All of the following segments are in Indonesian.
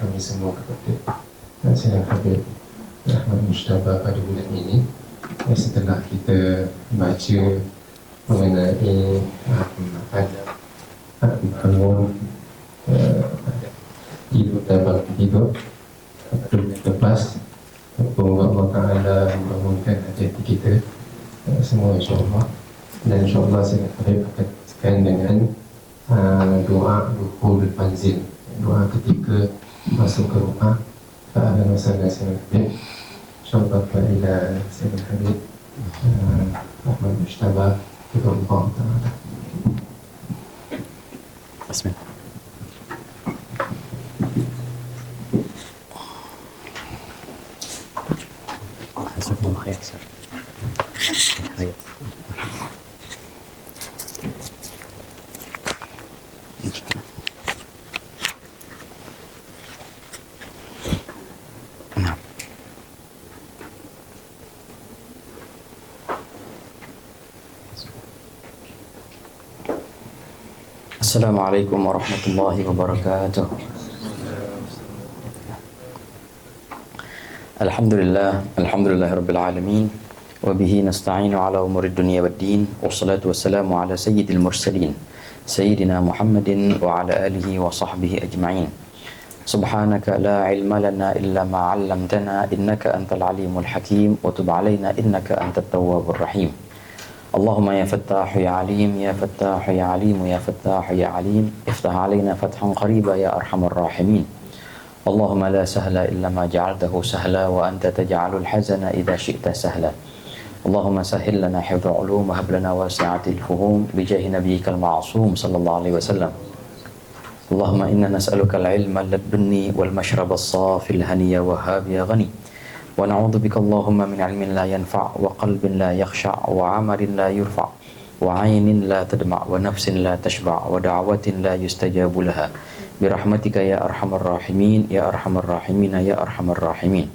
kami semua kepada Sayyidina Habib Ahmad Mujtaba pada bulan ini. Setelah kita baca mengenai adab bangun tidur dan bangun tidur pada bulan lepas, semoga Allah Ta'ala membangunkan hati kita semua insyaAllah. Dan insyaAllah saya akan teruskan dengan doa dukhul manzil, doa ketika masuk ke rumah. Ada masalah saya Habib insyaAllah ila Sayyidina Habib Ahmad Mujtaba Hifdhullah Ta'ala. Bismillah. Jazakumullah khair, Ustaz. Baik. Nah. Assalamualaikum warahmatullahi wabarakatuh. Alhamdulillahirabbil alamin wa bihi nasta'inu ala umurid dunya waddin wassalatu wassalamu ala sayyidil mursalin sayyidina Muhammadin wa ala alihi wa sahbihi ajma'in. Subhanaka la ilma lana illa ma 'allamtana innaka antal alimul hakim wa tub 'alaina innaka antat tawwabur rahim. Allahumma ya fattahu ya alim ya fattahu ya alim ya fattahu ya alim iftah 'alaina fathan qariba ya arhamar rahimin. Allahumma la sahla illa ma ja'altahu sahla wa anta taj'alul hazana idza syi'ta sahla. Allahumma sahhil lana hifdhal ulum wa hab lana wasi'atil fuhum bi jahi nabiyyikal ma'sum sallallahu alaihi wasallam. Allahumma inna nas'aluka al-ilma ladunni wal mashraba as-safil haniya wahhab ya ghani. Wa na'udzu bika Allahumma min 'ilmin la yanfa' wa qalbin la yakhsha' wa 'amalin la yurfa' wa 'ainin la tadma' wa nafsin la tashba' wa da'watin la yustajabu laha. Birahmatika ya arhamar rahimin ya arhamar rahimin ya arhamar rahimin.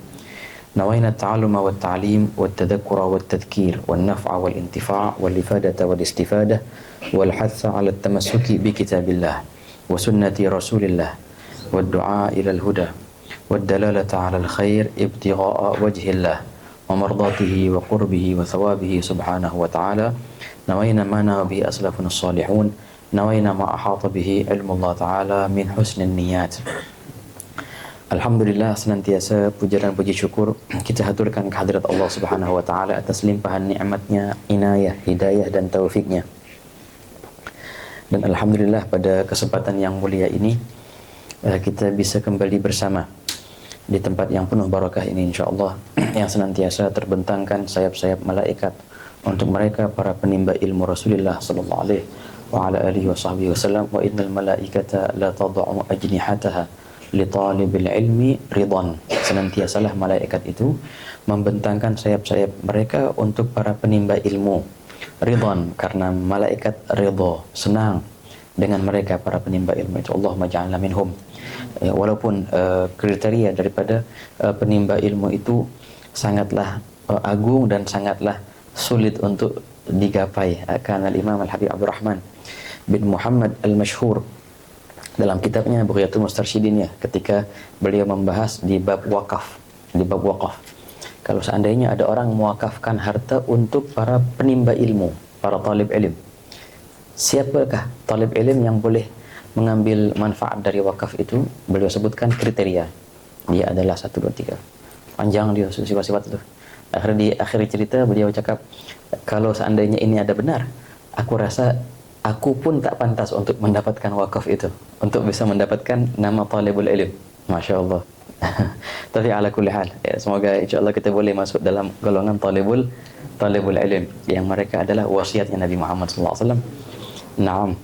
Nawaina at-ta'alluma wat ta'lim wat tadhakkura wat tadhkir wan naf'a wal intifa' wal ifadata wal istifadah wal hatha 'ala at-tamassuki bi kitabillah wa sunnati rasulillah wad du'a ila al-huda wad dalalata 'ala al-khair ibtigha'a wajhillah wa mardatihi wa qurbihi wa thawabihi subhanahu wa ta'ala. Nawaina ma nawa bihi aslafun as-salihun nawaina ma ahata bihi ilmu Allah Ta'ala min husnin niyat. Alhamdulillah, senantiasa puja dan puji syukur kita haturkan kehadirat Allah Subhanahu wa Ta'ala atas limpahan nikmatnya, inayah, hidayah dan taufiknya. Dan alhamdulillah pada kesempatan yang mulia ini kita bisa kembali bersama di tempat yang penuh barakah ini insyaallah, yang senantiasa terbentangkan sayap-sayap malaikat untuk mereka para penimba ilmu Rasulullah sallallahu alaihi wa ala alihi wa sahbihi wasallam. Wa innal malaikata la tad'u ajnihataha li talibil ilmi ridan. Senantiasalah malaikat itu membentangkan sayap-sayap mereka untuk para penimba ilmu. Ridan, karena malaikat ridha, senang dengan mereka para penimba ilmu itu. Allahumma ja'alna minhum. Walaupun kriteria daripada penimba ilmu itu sangatlah agung dan sangatlah sulit untuk digapai. Karena Imam Al-Habib Abdurrahman bin Muhammad Al-Mashhur dalam kitabnya Bughiyatul Mustarsyidin, ya, ketika beliau membahas di bab wakaf, kalau seandainya ada orang mewakafkan harta untuk para penimba ilmu, para talib ilm, siapakah talib ilm yang boleh mengambil manfaat dari wakaf itu? Beliau sebutkan kriteria. Dia adalah 1, 2, 3. Panjang dia sifat-sifat itu. Akhirnya di akhir cerita beliau cakap, kalau seandainya ini ada benar, aku rasa aku pun tak pantas untuk mendapatkan wakaf itu, untuk bisa mendapatkan nama talibul ilm. Masya Allah. Tapi ala kulli hal, ya, semoga insyaAllah kita boleh masuk dalam golongan talibul ilm, yang mereka adalah wasiatnya Nabi Muhammad SAW. Naam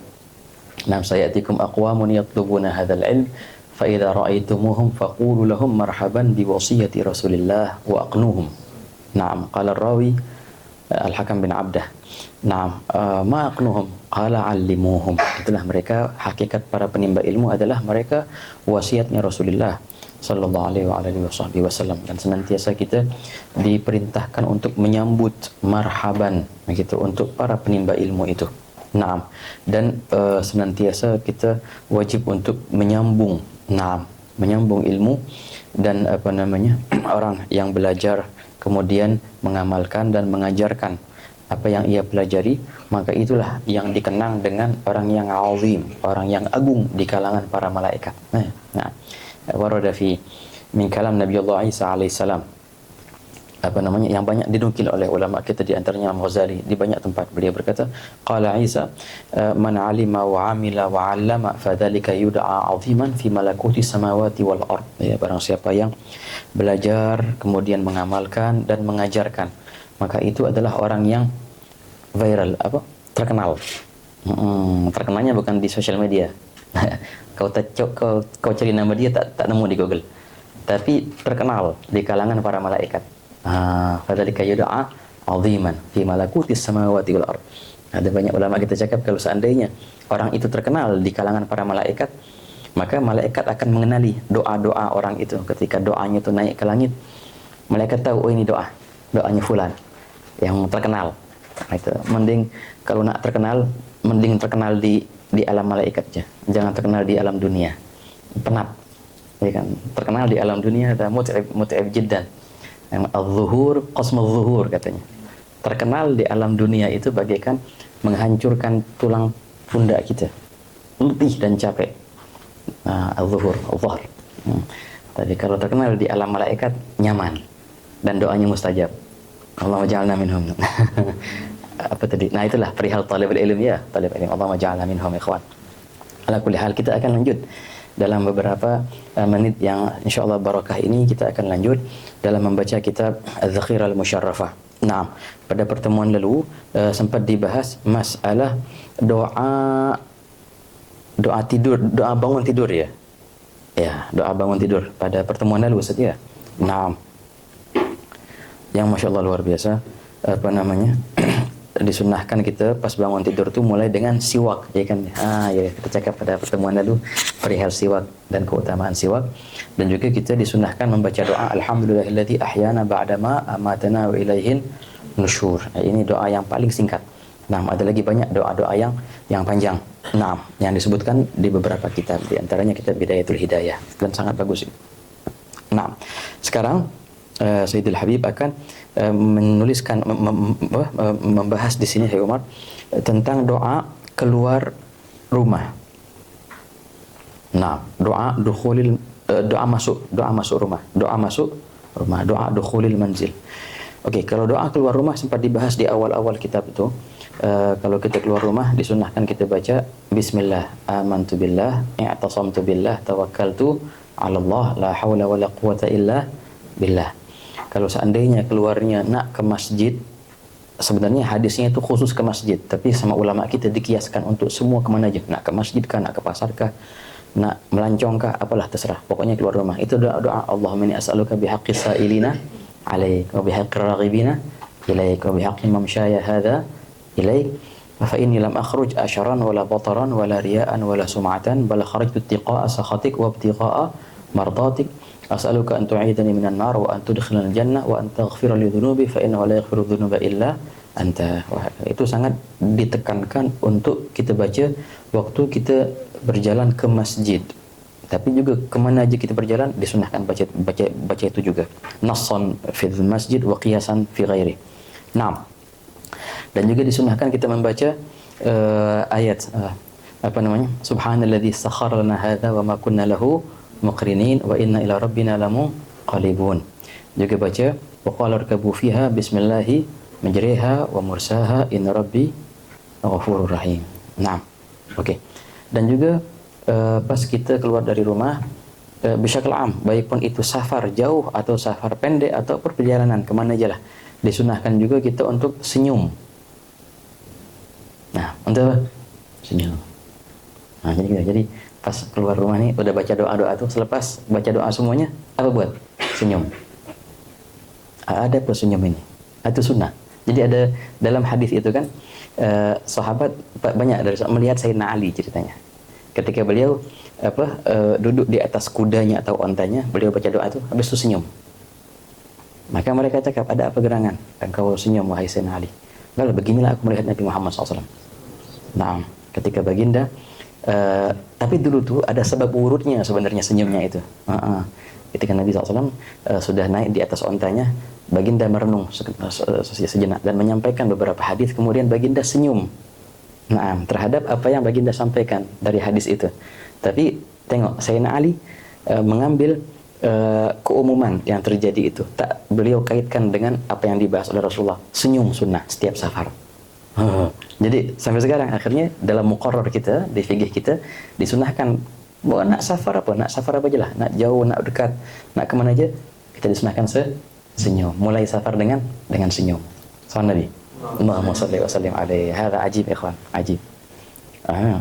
sayatikum aqwamun yatlubuna hadzal ilm fa idza ra'aitumuhum faqulu lahum marhaban bi wasiyati Rasulillah wa aqnuhum. Naam, qala rawi Al-Hakam bin Abdah. Naam, ma aqnuhum qala 'allimuhum. Itulah mereka, hakikat para penimba ilmu adalah mereka wasiatnya Rasulullah sallallahu alaihi wasallam, dan senantiasa kita diperintahkan untuk menyambut marhaban begitu untuk para penimba ilmu itu. Naam, dan senantiasa kita wajib untuk menyambung menyambung ilmu dan orang yang belajar kemudian mengamalkan dan mengajarkan apa yang ia pelajari, maka itulah yang dikenang dengan orang yang azim, orang yang agung di kalangan para malaikat. Nah, warada fi min kalam Nabi Allah Isa alaihissalam, yang banyak dinukil oleh ulama kita, di antaranya Imam Ghazali, di banyak tempat beliau berkata, qala Isa man alima wa amila wa 'allama fadzalika yud'a 'aziman fi malakuti samawati wal ard. Ya, barang siapa yang belajar kemudian mengamalkan dan mengajarkan, maka itu adalah orang yang viral, terkenal. Terkenalnya bukan di sosial media. kau cari nama dia tak nemu di Google, tapi terkenal di kalangan para malaikat. Fadzalika yud'a 'aziman fi malakutis samawati wal ard. Ada banyak ulama kita cakap kalau seandainya orang itu terkenal di kalangan para malaikat, maka malaikat akan mengenali doa-doa orang itu. Ketika doanya itu naik ke langit, malaikat tahu, oh ini doanya fulan yang terkenal. Itu mending kalau nak terkenal, mending terkenal di alam malaikat aja, jangan terkenal di alam dunia, penat, ya kan? Terkenal di alam dunia ada mut'ib jiddan, yang az-zuhur qasmuz zuhur katanya. Terkenal di alam dunia itu bagaikan menghancurkan tulang pundak kita, letih dan capek. Az-zuhur, az-zuhr. Tapi kalau terkenal di alam malaikat, nyaman dan doanya mustajab. Allahumma ja'alna minhum. Apa tadi? Nah, itulah perihal talibul ilm, ya, talib ilm. Allahumma ja'alna minhum, ikhwan. Ala kulli hal, kita akan lanjut dalam beberapa menit yang insyaallah barakah ini. Kita akan lanjut dalam membaca kitab Az-Zakhirah Al-Musyarrafah. Nah, pada pertemuan lalu sempat dibahas masalah doa tidur, doa bangun tidur, ya. Ya, doa bangun tidur pada pertemuan lalu, Ustaz, ya. Nah, yang Masya Allah luar biasa, disunahkan kita pas bangun tidur tuh mulai dengan siwak, ya kan? Ya, kita cakap pada pertemuan lalu perihal siwak dan keutamaan siwak, dan juga kita disunahkan membaca doa alhamdulillahilladzi ahyana ba'dama amatana wa ilaihin nusyur. Ini doa yang paling singkat. Nah, ada lagi banyak doa-doa yang panjang. Nah, yang disebutkan di beberapa kitab, di antaranya kitab Bidayatul Hidayah, dan sangat bagus. Nah, sekarang Sayyidul Habib akan menuliskan, membahas di sini, Syekh Umar, tentang doa keluar rumah. Nah, doa masuk rumah, doa dukhulil manzil. Oke, kalau doa keluar rumah sempat dibahas di awal-awal kitab itu. Kalau kita keluar rumah disunahkan kita baca Bismillah, amantu billah, i'tasamtu billah, tawakkaltu 'ala Allah, la haula wala quwata illa billah. Kalau seandainya keluarnya nak ke masjid, sebenarnya hadisnya itu khusus ke masjid, tapi sama ulama kita dikiaskan untuk semua kemana aja. Nak ke masjid kah, nak ke pasar kah, nak melancong kah, apalah terserah. Pokoknya keluar rumah. Itu doa Allahumma inni as'aluka bihaqqis sa'ilina alaik wa bihaqqir raghibina ilaik wa bihaqqi mamsyaya hadha ilaik fa inni lam akhruj asharan wala bataran wala riya'an wala sum'atan bal kharajtu ittiqa'a sakhatik wa ibtiqa'a mardatik. As'aluka an tu'idani minan nar wa an tudkhilal jannah wa an taghfira li dhunubi fa innahu la yaghfiru dhunuba illa anta. Itu sangat ditekankan untuk kita baca waktu kita berjalan ke masjid. Tapi juga kemana aja kita berjalan disunahkan baca itu juga. Nassan fil masjid wa qiyasan fi ghairi. Naam. Dan juga disunahkan kita membaca ayat Subhanalladzi sakhkhara lana hadza wa ma kunna lahu muqrinin wa inna ila rabbina lamunqalibun. Juga baca wa qala irkabu fiha bismillahi majriha wa mursaha inna rabbi ghafurur rahim. Naam. Oke. Dan juga pas kita keluar dari rumah bisyakal am, baik pun itu safar jauh atau safar pendek atau perjalanan kemana aja lah, disunahkan juga kita untuk senyum. Nah, untuk apa? Senyum. Nah, jadi pas keluar rumah nih udah baca doa-doa tuh, selepas baca doa semuanya apa buat? Senyum. Ada plus senyum ini. Itu sunnah. Jadi ada dalam hadis itu kan sahabat banyak dari melihat Sayyidina Ali ceritanya. Ketika beliau duduk di atas kudanya atau ontanya, beliau baca doa itu, habis itu senyum. Maka mereka cakap, ada apa gerangan engkau senyum wahai Sayyidina Ali? Lalu beginilah aku melihat Nabi Muhammad SAW. Nah, ketika baginda Tapi dulu tuh ada sebab urutnya sebenarnya senyumnya itu. Ketika Nabi SAW sudah naik di atas ontanya, baginda merenung sejenak dan menyampaikan beberapa hadis, kemudian baginda senyum. Nah, terhadap apa yang baginda sampaikan dari hadis itu. Tapi tengok, Sayyidina Ali mengambil keumuman yang terjadi itu, tak beliau kaitkan dengan apa yang dibahas oleh Rasulullah. Senyum sunnah setiap safar. Jadi sampai sekarang akhirnya dalam muqarrar kita, di fikih kita disunahkan bahwa nak safar apa aja lah, nak jauh, nak dekat, nak kemana aja, kita disunahkan senyum. Mulai safar dengan senyum. Salam Nabi. Allahumma shalli wa sallim alaihi. Hadza ajib ikhwan, ajib.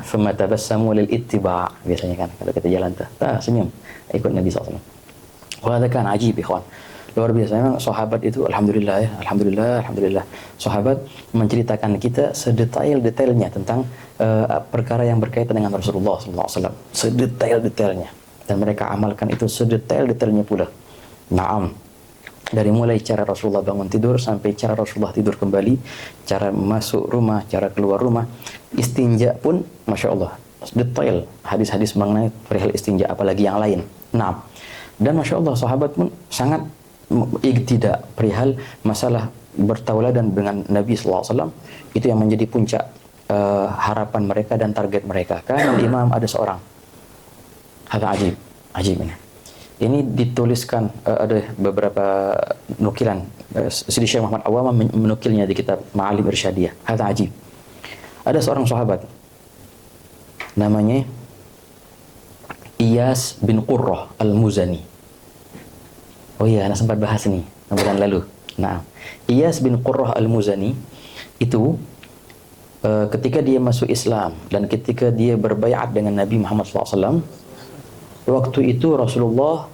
Thumma tabassamu lil ittiba'. Biasanya kan kalau kita jalan tuh, senyum ikut Nabi SAW. Wah, hadza kan ajib ikhwan. Luar biasa memang sahabat itu, alhamdulillah ya, alhamdulillah. Sahabat menceritakan kita sedetail-detailnya tentang perkara yang berkaitan dengan Rasulullah SAW, sedetail-detailnya, dan mereka amalkan itu sedetail-detailnya pula. Naam, dari mulai cara Rasulullah bangun tidur sampai cara Rasulullah tidur kembali, cara masuk rumah, cara keluar rumah, istinja pun, masya Allah, detail hadis-hadis mengenai perihal istinja, apalagi yang lain. Naam, dan masya Allah sahabat pun sangat tidak perihal masalah bertauladan dengan Nabi SAW. Itu yang menjadi puncak harapan mereka dan target mereka. Karena imam ada seorang, hadza ajib ini dituliskan, ada beberapa nukilan, Sidi Syekh Muhammad Awam menukilnya di kitab Ma'alim Irsyadiyah. Hadza ajib, ada seorang sahabat namanya Iyas bin Qurrah Al-Muzani. Oh iya, anak sempat bahas nih bulan lalu. Nah, Iyas bin Qurrah Al-Muzani itu ketika dia masuk Islam dan ketika dia berbaiat dengan Nabi Muhammad SAW, waktu itu Rasulullah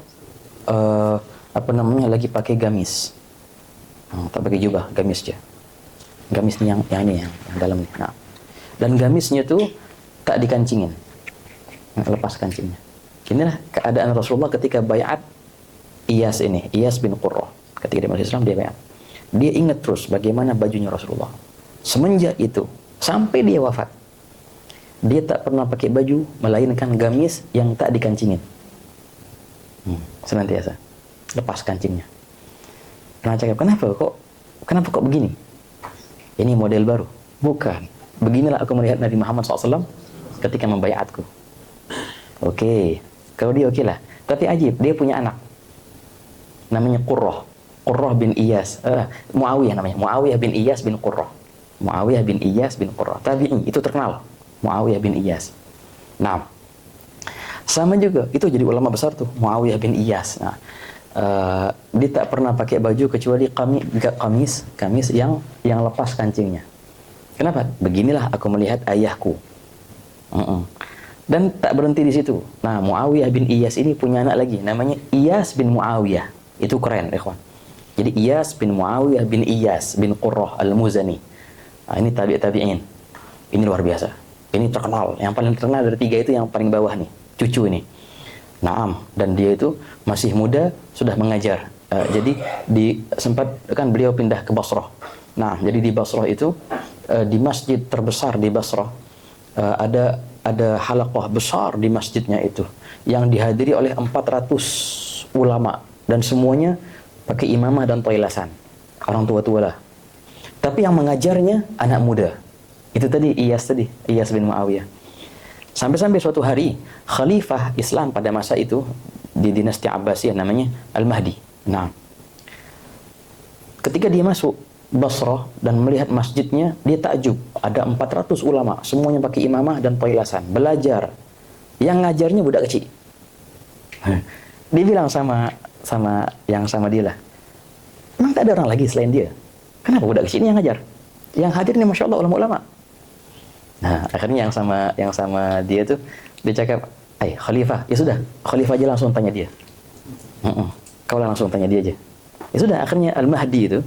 lagi pakai gamis, tak pakai jubah, gamis aja. Gamis yang ini yang dalam nih. Nah, dan gamisnya tuh tak dikancingin, lepas kancingnya. Inilah keadaan Rasulullah ketika baiat Iyas bin Qurrah. Ketika dia masuk Islam, dia bayar. Dia ingat terus bagaimana bajunya Rasulullah. Semenjak itu, sampai dia wafat, dia tak pernah pakai baju, melainkan gamis yang tak dikancingin. Senantiasa lepas kancingnya. Pernah cakap, kenapa kok begini? Ini model baru. Bukan. Beginilah aku melihat Nabi Muhammad SAW ketika membaiatku. Oke. Kalau dia oke lah. Tapi ajib, dia punya anak namanya Qurrah bin Iyas, Muawiyah namanya, Muawiyah bin Iyas bin Qurrah. Muawiyah bin Iyas bin Qurrah, tabi'i, itu terkenal, Muawiyah bin Iyas. Nah, sama juga, itu jadi ulama besar tuh, Muawiyah bin Iyas. Nah, dia tak pernah pakai baju kecuali kamis yang lepas kancingnya. Kenapa? Beginilah aku melihat ayahku. Dan tak berhenti di situ. Nah, Muawiyah bin Iyas ini punya anak lagi, namanya Iyas bin Muawiyah. Itu keren, ikhwan. Jadi Iyas bin Muawiyah bin Iyas bin Qurrah Al-Muzani. Nah, ini tabi'in. Ini luar biasa. Ini terkenal. Yang paling terkenal dari tiga itu yang paling bawah nih, cucu ini. Naam, dan dia itu masih muda sudah mengajar. Jadi sempat kan beliau pindah ke Basrah. Nah, jadi di Basrah itu di masjid terbesar di Basrah ada halaqah besar di masjidnya itu yang dihadiri oleh 400 ulama. Dan semuanya pakai imamah dan toilasan. Orang tua-tua lah. Tapi yang mengajarnya anak muda. Itu tadi, Iyas bin Muawiyah. Sampai-sampai suatu hari, khalifah Islam pada masa itu, di dinasti Abbasiyah namanya Al-Mahdi. Nah, ketika dia masuk Basrah dan melihat masjidnya, dia takjub. Ada 400 ulama, semuanya pakai imamah dan toilasan. Belajar. Yang ngajarnya budak kecil. Dia bilang sama dia lah, memang tak ada orang lagi selain dia. Kenapa budak kecil ini yang ngajar? Yang hadir ini masya Allah ulama-ulama. Nah, akhirnya yang sama dia tuh dia cakap, khalifah, ya sudah, khalifah aja langsung tanya dia. Kau langsung tanya dia aja. Ya sudah, akhirnya Al-Mahdi itu,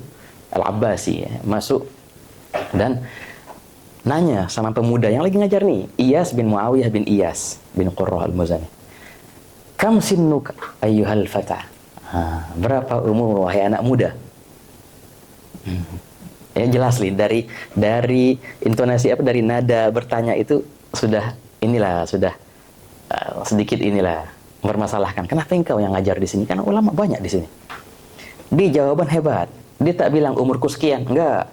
Al-Abbasi ya, masuk dan nanya sama pemuda yang lagi ngajar nih, Iyas bin Muawiyah bin Iyas bin Qurrah Al-Muzani. Kam sinnuk ayyuhal fata? Berapa umur wahai anak muda? Ya jelas nih dari intonasi dari nada bertanya itu sudah inilah sudah sedikit inilah mempermasalahkan. Kenapa engkau yang ngajar di sini? Karena ulama banyak di sini. Dia jawaban hebat. Dia tak bilang umurku sekian, enggak.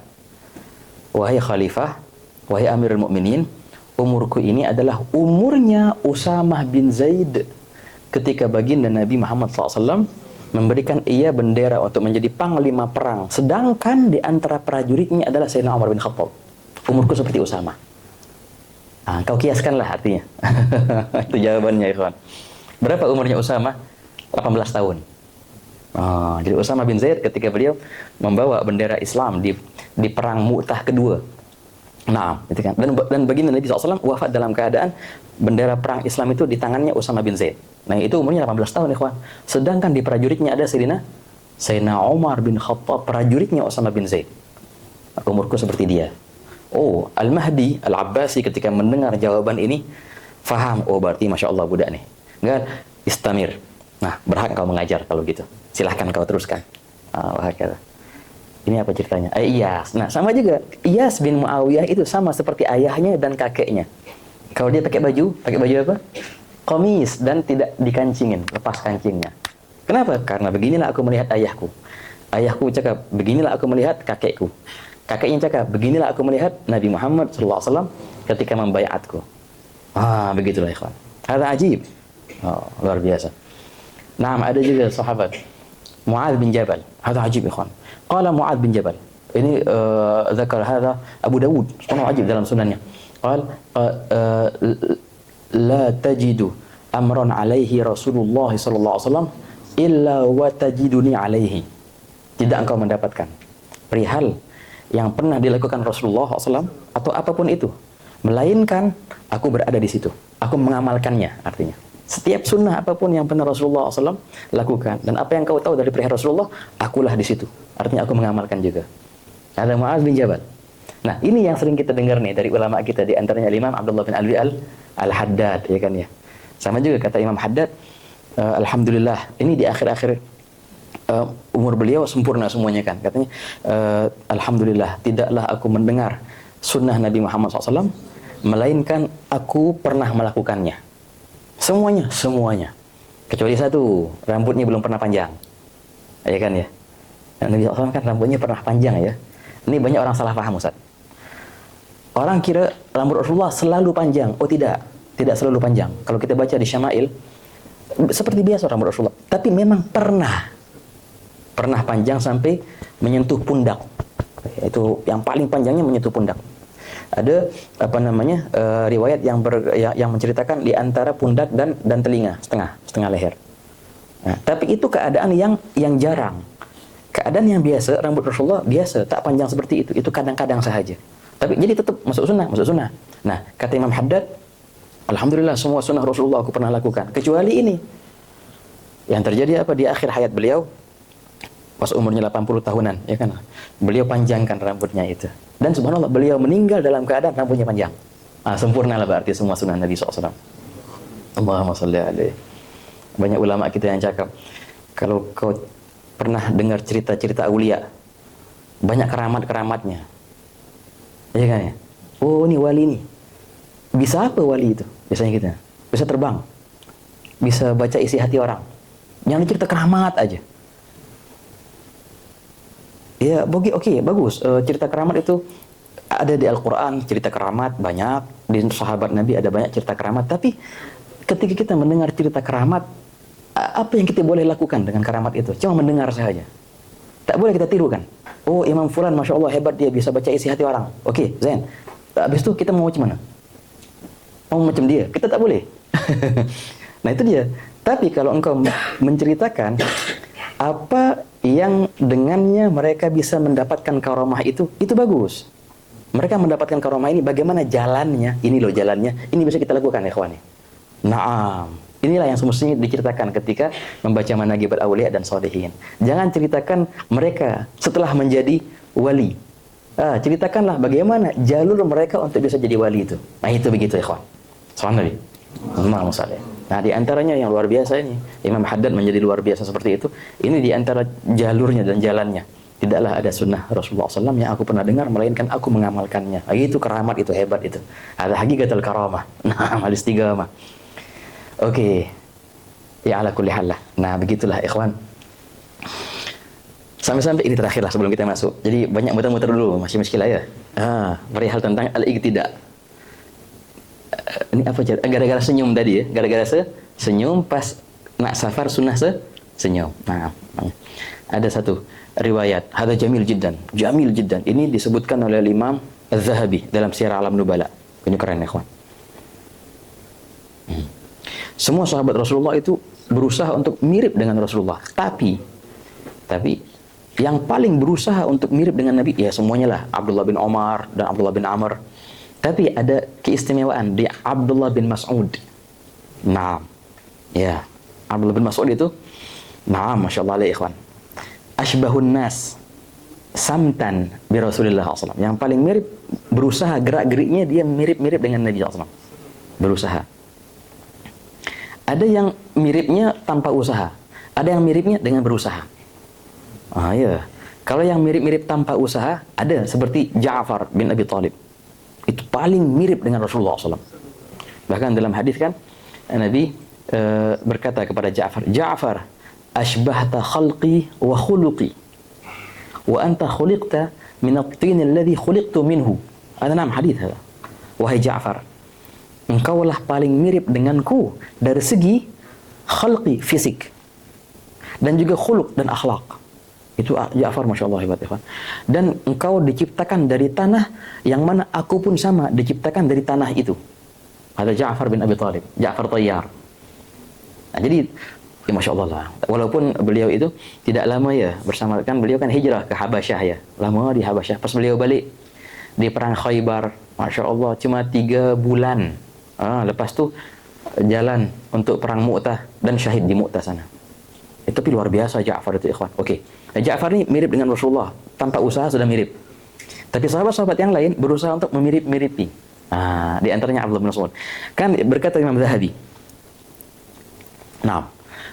Wahai khalifah, wahai Amirul Mukminin, umurku ini adalah umurnya Usamah bin Zaid ketika baginda Nabi Muhammad SAW memberikan ia bendera untuk menjadi panglima perang. Sedangkan di antara prajuritnya adalah Sayyidina Umar bin Khattab. Umurku seperti Usamah. Nah, kau kiaskanlah artinya. Itu jawabannya, ikhwan. Berapa umurnya Usamah? 18 tahun. Jadi Usamah bin Zaid ketika beliau membawa bendera Islam di perang Mu'tah kedua. Nah, gitu kan. Dan baginda Nabi SAW wafat dalam keadaan bendera perang Islam itu di tangannya Usamah bin Zaid. Nah, itu umurnya 18 tahun, ikhwan. Sedangkan di prajuritnya ada Sayyidina Umar bin Khattab, prajuritnya Usamah bin Zaid. Umurku seperti dia. Oh, Al-Mahdi Al-Abbasi ketika mendengar jawaban ini faham, oh berarti Masya Allah budak nih. Enggak, istamir. Nah, berhak kau mengajar kalau gitu. Silahkan kau teruskan. Ini apa ceritanya? Iyas. Nah, sama juga. Iyas bin Muawiyah itu sama seperti ayahnya dan kakeknya. Kalau dia pakai baju apa? Qamis, dan tidak dikancingin, lepas kancingnya. Kenapa? Karena beginilah aku melihat ayahku. Ayahku cakap, beginilah aku melihat kakekku. Kakeknya cakap, beginilah aku melihat Nabi Muhammad SAW ketika membayatku. Begitulah ikhwan. Ada ajib. Luar biasa. Nah, ada juga sahabat Mu'adz bin Jabal. Ada ajib ikhwan. Qala Mu'adz bin Jabal. Ini zakar hadha Abu Dawud. Subhanallah, ajib dalam sunannya. Qala la tajidu amran alaihi Rasulullah sallallahu alaihi wasallam illa wa tajiduni alaihi. Tidak engkau mendapatkan perihal yang pernah dilakukan Rasulullah SAW atau apapun itu, melainkan aku berada di situ, aku mengamalkannya. Artinya setiap sunnah apapun yang pernah Rasulullah SAW lakukan, dan apa yang kau tahu dari perihal Rasulullah, akulah di situ. Artinya aku mengamalkan juga. Ada Mu'adz bin Jabal. Nah, ini yang sering kita dengar nih dari ulama kita, di antaranya Imam Abdullah bin Alwi Al-Haddad, ya kan ya. Sama juga kata Imam Haddad, alhamdulillah, ini di akhir-akhir umur beliau sempurna semuanya kan. Katanya, alhamdulillah, tidaklah aku mendengar sunnah Nabi Muhammad SAW, melainkan aku pernah melakukannya. Semuanya. Kecuali satu, rambutnya belum pernah panjang. Ya kan ya. Nabi SAW kan rambutnya pernah panjang ya. Ini banyak orang salah paham, Ustaz. Orang kira rambut Rasulullah selalu panjang. Oh tidak selalu panjang. Kalau kita baca di Syama'il, seperti biasa rambut Rasulullah. Tapi memang pernah panjang sampai menyentuh pundak. Itu yang paling panjangnya menyentuh pundak. Ada riwayat yang menceritakan di antara pundak dan telinga, setengah leher. Nah, tapi itu keadaan yang jarang. Keadaan yang biasa, rambut Rasulullah biasa, tak panjang seperti itu. Itu kadang-kadang sahaja. Tapi jadi tetap masuk sunnah. Nah, kata Imam Haddad, alhamdulillah semua sunnah Rasulullah aku pernah lakukan, kecuali ini. Yang terjadi apa di akhir hayat beliau, pas umurnya 80 tahunan, ya kan? Beliau panjangkan rambutnya itu. Dan subhanallah, beliau meninggal dalam keadaan rambutnya panjang. Sempurna lah berarti semua sunnah Nabi SAW. Allahumma salli alaihi. Banyak ulama kita yang cakap, kalau kau pernah dengar cerita-cerita aulia, banyak keramat-keramatnya. Ya kan ya? Oh, ini wali nih. Bisa apa wali itu? Biasanya kita bisa terbang, bisa baca isi hati orang. Yang cerita keramat aja. Ya, oke, bagus. Cerita keramat itu ada di Al-Quran, cerita keramat banyak. Di sahabat Nabi ada banyak cerita keramat. Tapi ketika kita mendengar cerita keramat, apa yang kita boleh lakukan dengan keramat itu? Cuma mendengar saja. Tak boleh kita tiru kan? Oh, Imam Fulan, Masya Allah, hebat, dia bisa baca isi hati orang. Oke, Zain. Habis itu kita mau macam mana? Mau macam dia? Kita tak boleh. Nah, itu dia. Tapi kalau engkau menceritakan apa yang dengannya mereka bisa mendapatkan karomah itu bagus. Mereka mendapatkan karomah ini, bagaimana jalannya? Ini loh jalannya, ini bisa kita lakukan ya kawan. Naam. Inilah yang semestinya diceritakan ketika membaca manaqib al-awliya dan sholihin. Jangan ceritakan mereka setelah menjadi wali. Ceritakanlah bagaimana jalur mereka untuk bisa jadi wali itu. Nah, itu begitu ya kawan. Subhanallah. Nah, di antaranya yang luar biasa ini, Imam Haddad menjadi luar biasa seperti itu. Ini di antara jalurnya dan jalannya. tidaklah ada sunnah Rasulullah SAW yang aku pernah dengar melainkan aku mengamalkannya. Itu keramat, itu hebat itu. Ada hakikatul karamah. Nah, al-istiqamah. Oke. Ya ala kulli hal lah. Nah, begitulah ikhwan. Sampai-sampai ini terakhir lah sebelum kita masuk. Jadi banyak muter-muter dulu, masih muskilah ya. Perihal tentang al-iqtida. Ini apa cara? Gara-gara senyum tadi ya. Gara-gara senyum pas nak safar sunnah senyum. Nah, ada satu riwayat, hadza jamil jiddan. Jamil jiddan. Ini disebutkan oleh Imam Az-Zahabi dalam Syiar Alam Nubala. Ini keren ya, kawan. Semua sahabat Rasulullah itu berusaha untuk mirip dengan Rasulullah. Tapi yang paling berusaha untuk mirip dengan Nabi, ya semuanya lah. Abdullah bin Omar dan Abdullah bin Amr. Tapi ada keistimewaan di Abdullah bin Mas'ud. Nah, ya. Abdullah bin Mas'ud itu, nah, Masya Allah alaih ikhwan. Ashbahun nas samtan bi Rasulillah SAW. Yang paling mirip, berusaha gerak-geriknya dia mirip-mirip dengan Nabi SAW. Berusaha. Ada yang miripnya tanpa usaha. Ada yang miripnya dengan berusaha. Ya. Kalau yang mirip-mirip tanpa usaha, ada seperti Ja'far bin Abi Thalib. Itu paling mirip dengan Rasulullah SAW. Bahkan dalam hadis kan, Nabi berkata kepada Ja'far, Ja'far, ashbahta khalqi wa khuluqi wa anta khuliqta min at-tin alladhi khuliqtu minhu. Ada nama hadis itu. Wahai Ja'far, engkaulah paling mirip denganku dari segi khalqi, fisik, dan juga khuluq dan akhlak. Itu Ja'far, Masya Allah, hebat ikhwan. Dan engkau diciptakan dari tanah yang mana aku pun sama diciptakan dari tanah itu. Ada Ja'far bin Abi Thalib, Ja'far Tayyar. Nah, jadi ya Masya Allah lah. Walaupun beliau itu tidak lama ya bersama, kan beliau kan hijrah ke Habasyah ya. Lama di Habasyah. Pas beliau balik di perang Khaybar, Masya Allah, cuma 3 bulan. Lepas tu jalan untuk perang Mu'tah dan syahid di Mu'tah sana. Tapi luar biasa Ja'far itu ikhwan. Oke. Ja'far ini mirip dengan Rasulullah. Tanpa usaha sudah mirip. Tapi sahabat-sahabat yang lain berusaha untuk memirip-miripi. Di antaranya Abdullah bin Mas'ud. Kan berkata Imam Zahabi. Nah,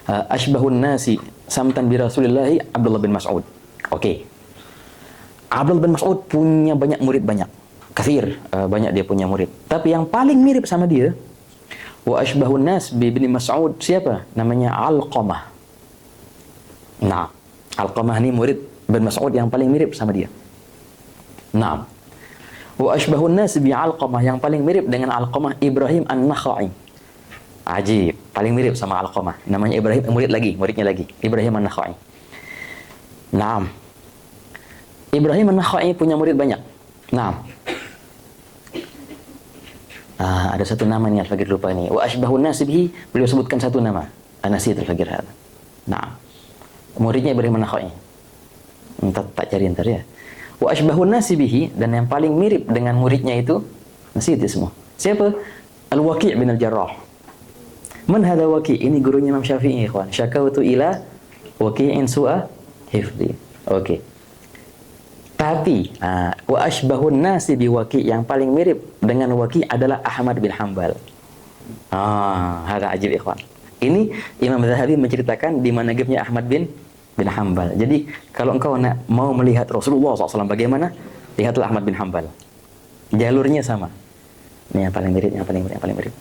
ashbahun nasi samtan bi Rasulillahi Abdullah bin Mas'ud. Oke. Abdullah bin Mas'ud punya banyak murid, banyak. Kathir, banyak dia punya murid. Tapi yang paling mirip sama dia, wa ashbahun nas bi bin Mas'ud, siapa? Namanya Alqamah. Nah, Alqamah ini murid bin Mas'ud yang paling mirip sama dia. Nah, wa ashbahun nas bi Alqamah, yang paling mirip dengan Alqamah Ibrahim An-Nakha'i. Ajib, paling mirip sama Alqamah. Namanya Ibrahim, muridnya lagi. Ibrahim An-Nakha'i. Naam. Ibrahim An-Nakha'i punya murid banyak. Naam. Ada satu nama nih Al-Faqir lupa nih. Wa ashbahun nas bihi, beliau sebutkan satu nama. Anasi Al-Faqir hada. Naam. Muridnya Ibrahim An-Nakha'i. Tak cari ntar ya. Wa ashbahun nas bihi, dan yang paling mirip dengan muridnya itu, nasi itu semua. Siapa? Al-Waqi' bin Al-Jarrah. Man hadha Waqi'? Ini gurunya Imam Syafi'i, ikhwan. Syakautu ila Waqi'in su'a hifdhi. Oke. Tapi wa ashbahun nasi bi Waqi', yang paling mirip dengan Waqi' adalah Ahmad bin Hanbal. Hadha ajib ikhwan. Ini Imam Zahabi menceritakan di manaqibnya Ahmad bin Hanbal. Jadi kalau engkau mau melihat Rasulullah SAW bagaimana, lihatlah Ahmad bin Hanbal. Jalurnya sama. Ini yang paling mirip, yang paling mirip.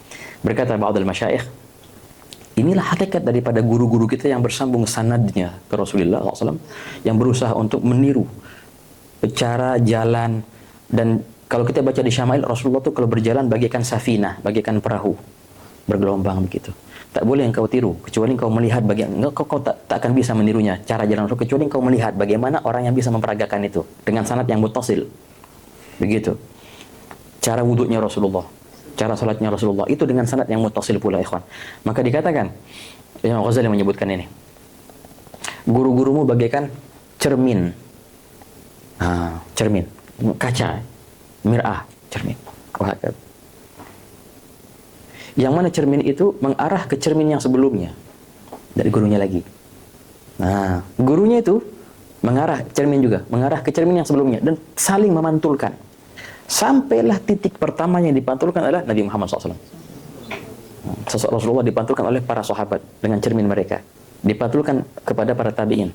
Berkata ba'dul masyayikh, inilah hakikat daripada guru-guru kita yang bersambung sanadnya ke Rasulullah SAW, yang berusaha untuk meniru cara jalan. Dan kalau kita baca di Syama'il, Rasulullah itu kalau berjalan bagaikan safinah, bagaikan perahu bergelombang begitu. Tak boleh engkau tiru, kecuali engkau melihat kau tak akan bisa menirunya cara jalan Rasul, kecuali engkau melihat bagaimana orang yang bisa memperagakan itu dengan sanad yang muttasil. Begitu. Cara wudhunya Rasulullah, cara salatnya Rasulullah, itu dengan sanad yang muttasil pula ikhwan. Maka dikatakan, Imam Ghazali menyebutkan ini, guru-gurumu bagaikan cermin. Cermin, kaca, mir'ah, cermin. Yang mana cermin itu mengarah ke cermin yang sebelumnya dari gurunya lagi. Gurunya itu mengarah cermin juga, mengarah ke cermin yang sebelumnya dan saling memantulkan. Sampailah titik pertama yang dipantulkan adalah Nabi Muhammad SAW. Sosok Rasulullah dipantulkan oleh para sahabat dengan cermin mereka, dipantulkan kepada para tabi'in,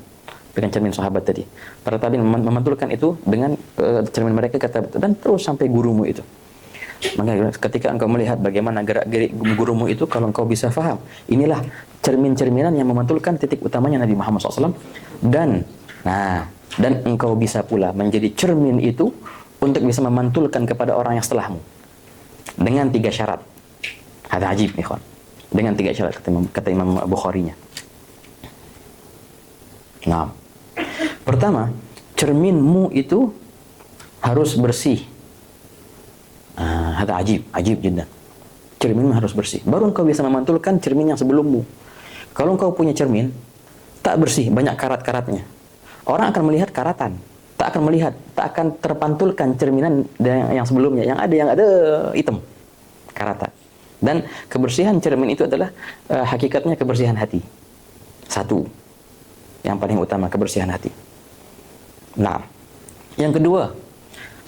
dengan cermin sahabat tadi. Para tabi'in memantulkan itu dengan cermin mereka, kata, dan terus sampai gurumu itu. Maka ketika engkau melihat bagaimana gerak-gerik gurumu itu, kalau engkau bisa faham, inilah cermin-cerminan yang memantulkan titik utamanya Nabi Muhammad SAW. Dan engkau bisa pula menjadi cermin itu untuk bisa memantulkan kepada orang yang setelahmu dengan 3 syarat. Hada ajib, ikhwan. Dengan 3 syarat kata Imam Bukhari-nya. Nah, pertama, cerminmu itu harus bersih. Hada ajib jiddan. Cerminmu harus bersih. Baru engkau bisa memantulkan cermin yang sebelummu. Kalau engkau punya cermin tak bersih, banyak karat-karatnya, orang akan melihat karatan, tak akan terpantulkan cerminan yang sebelumnya, yang ada hitam, karatan. Dan kebersihan cermin itu adalah hakikatnya kebersihan hati. Satu, yang paling utama, kebersihan hati. Nah, yang kedua,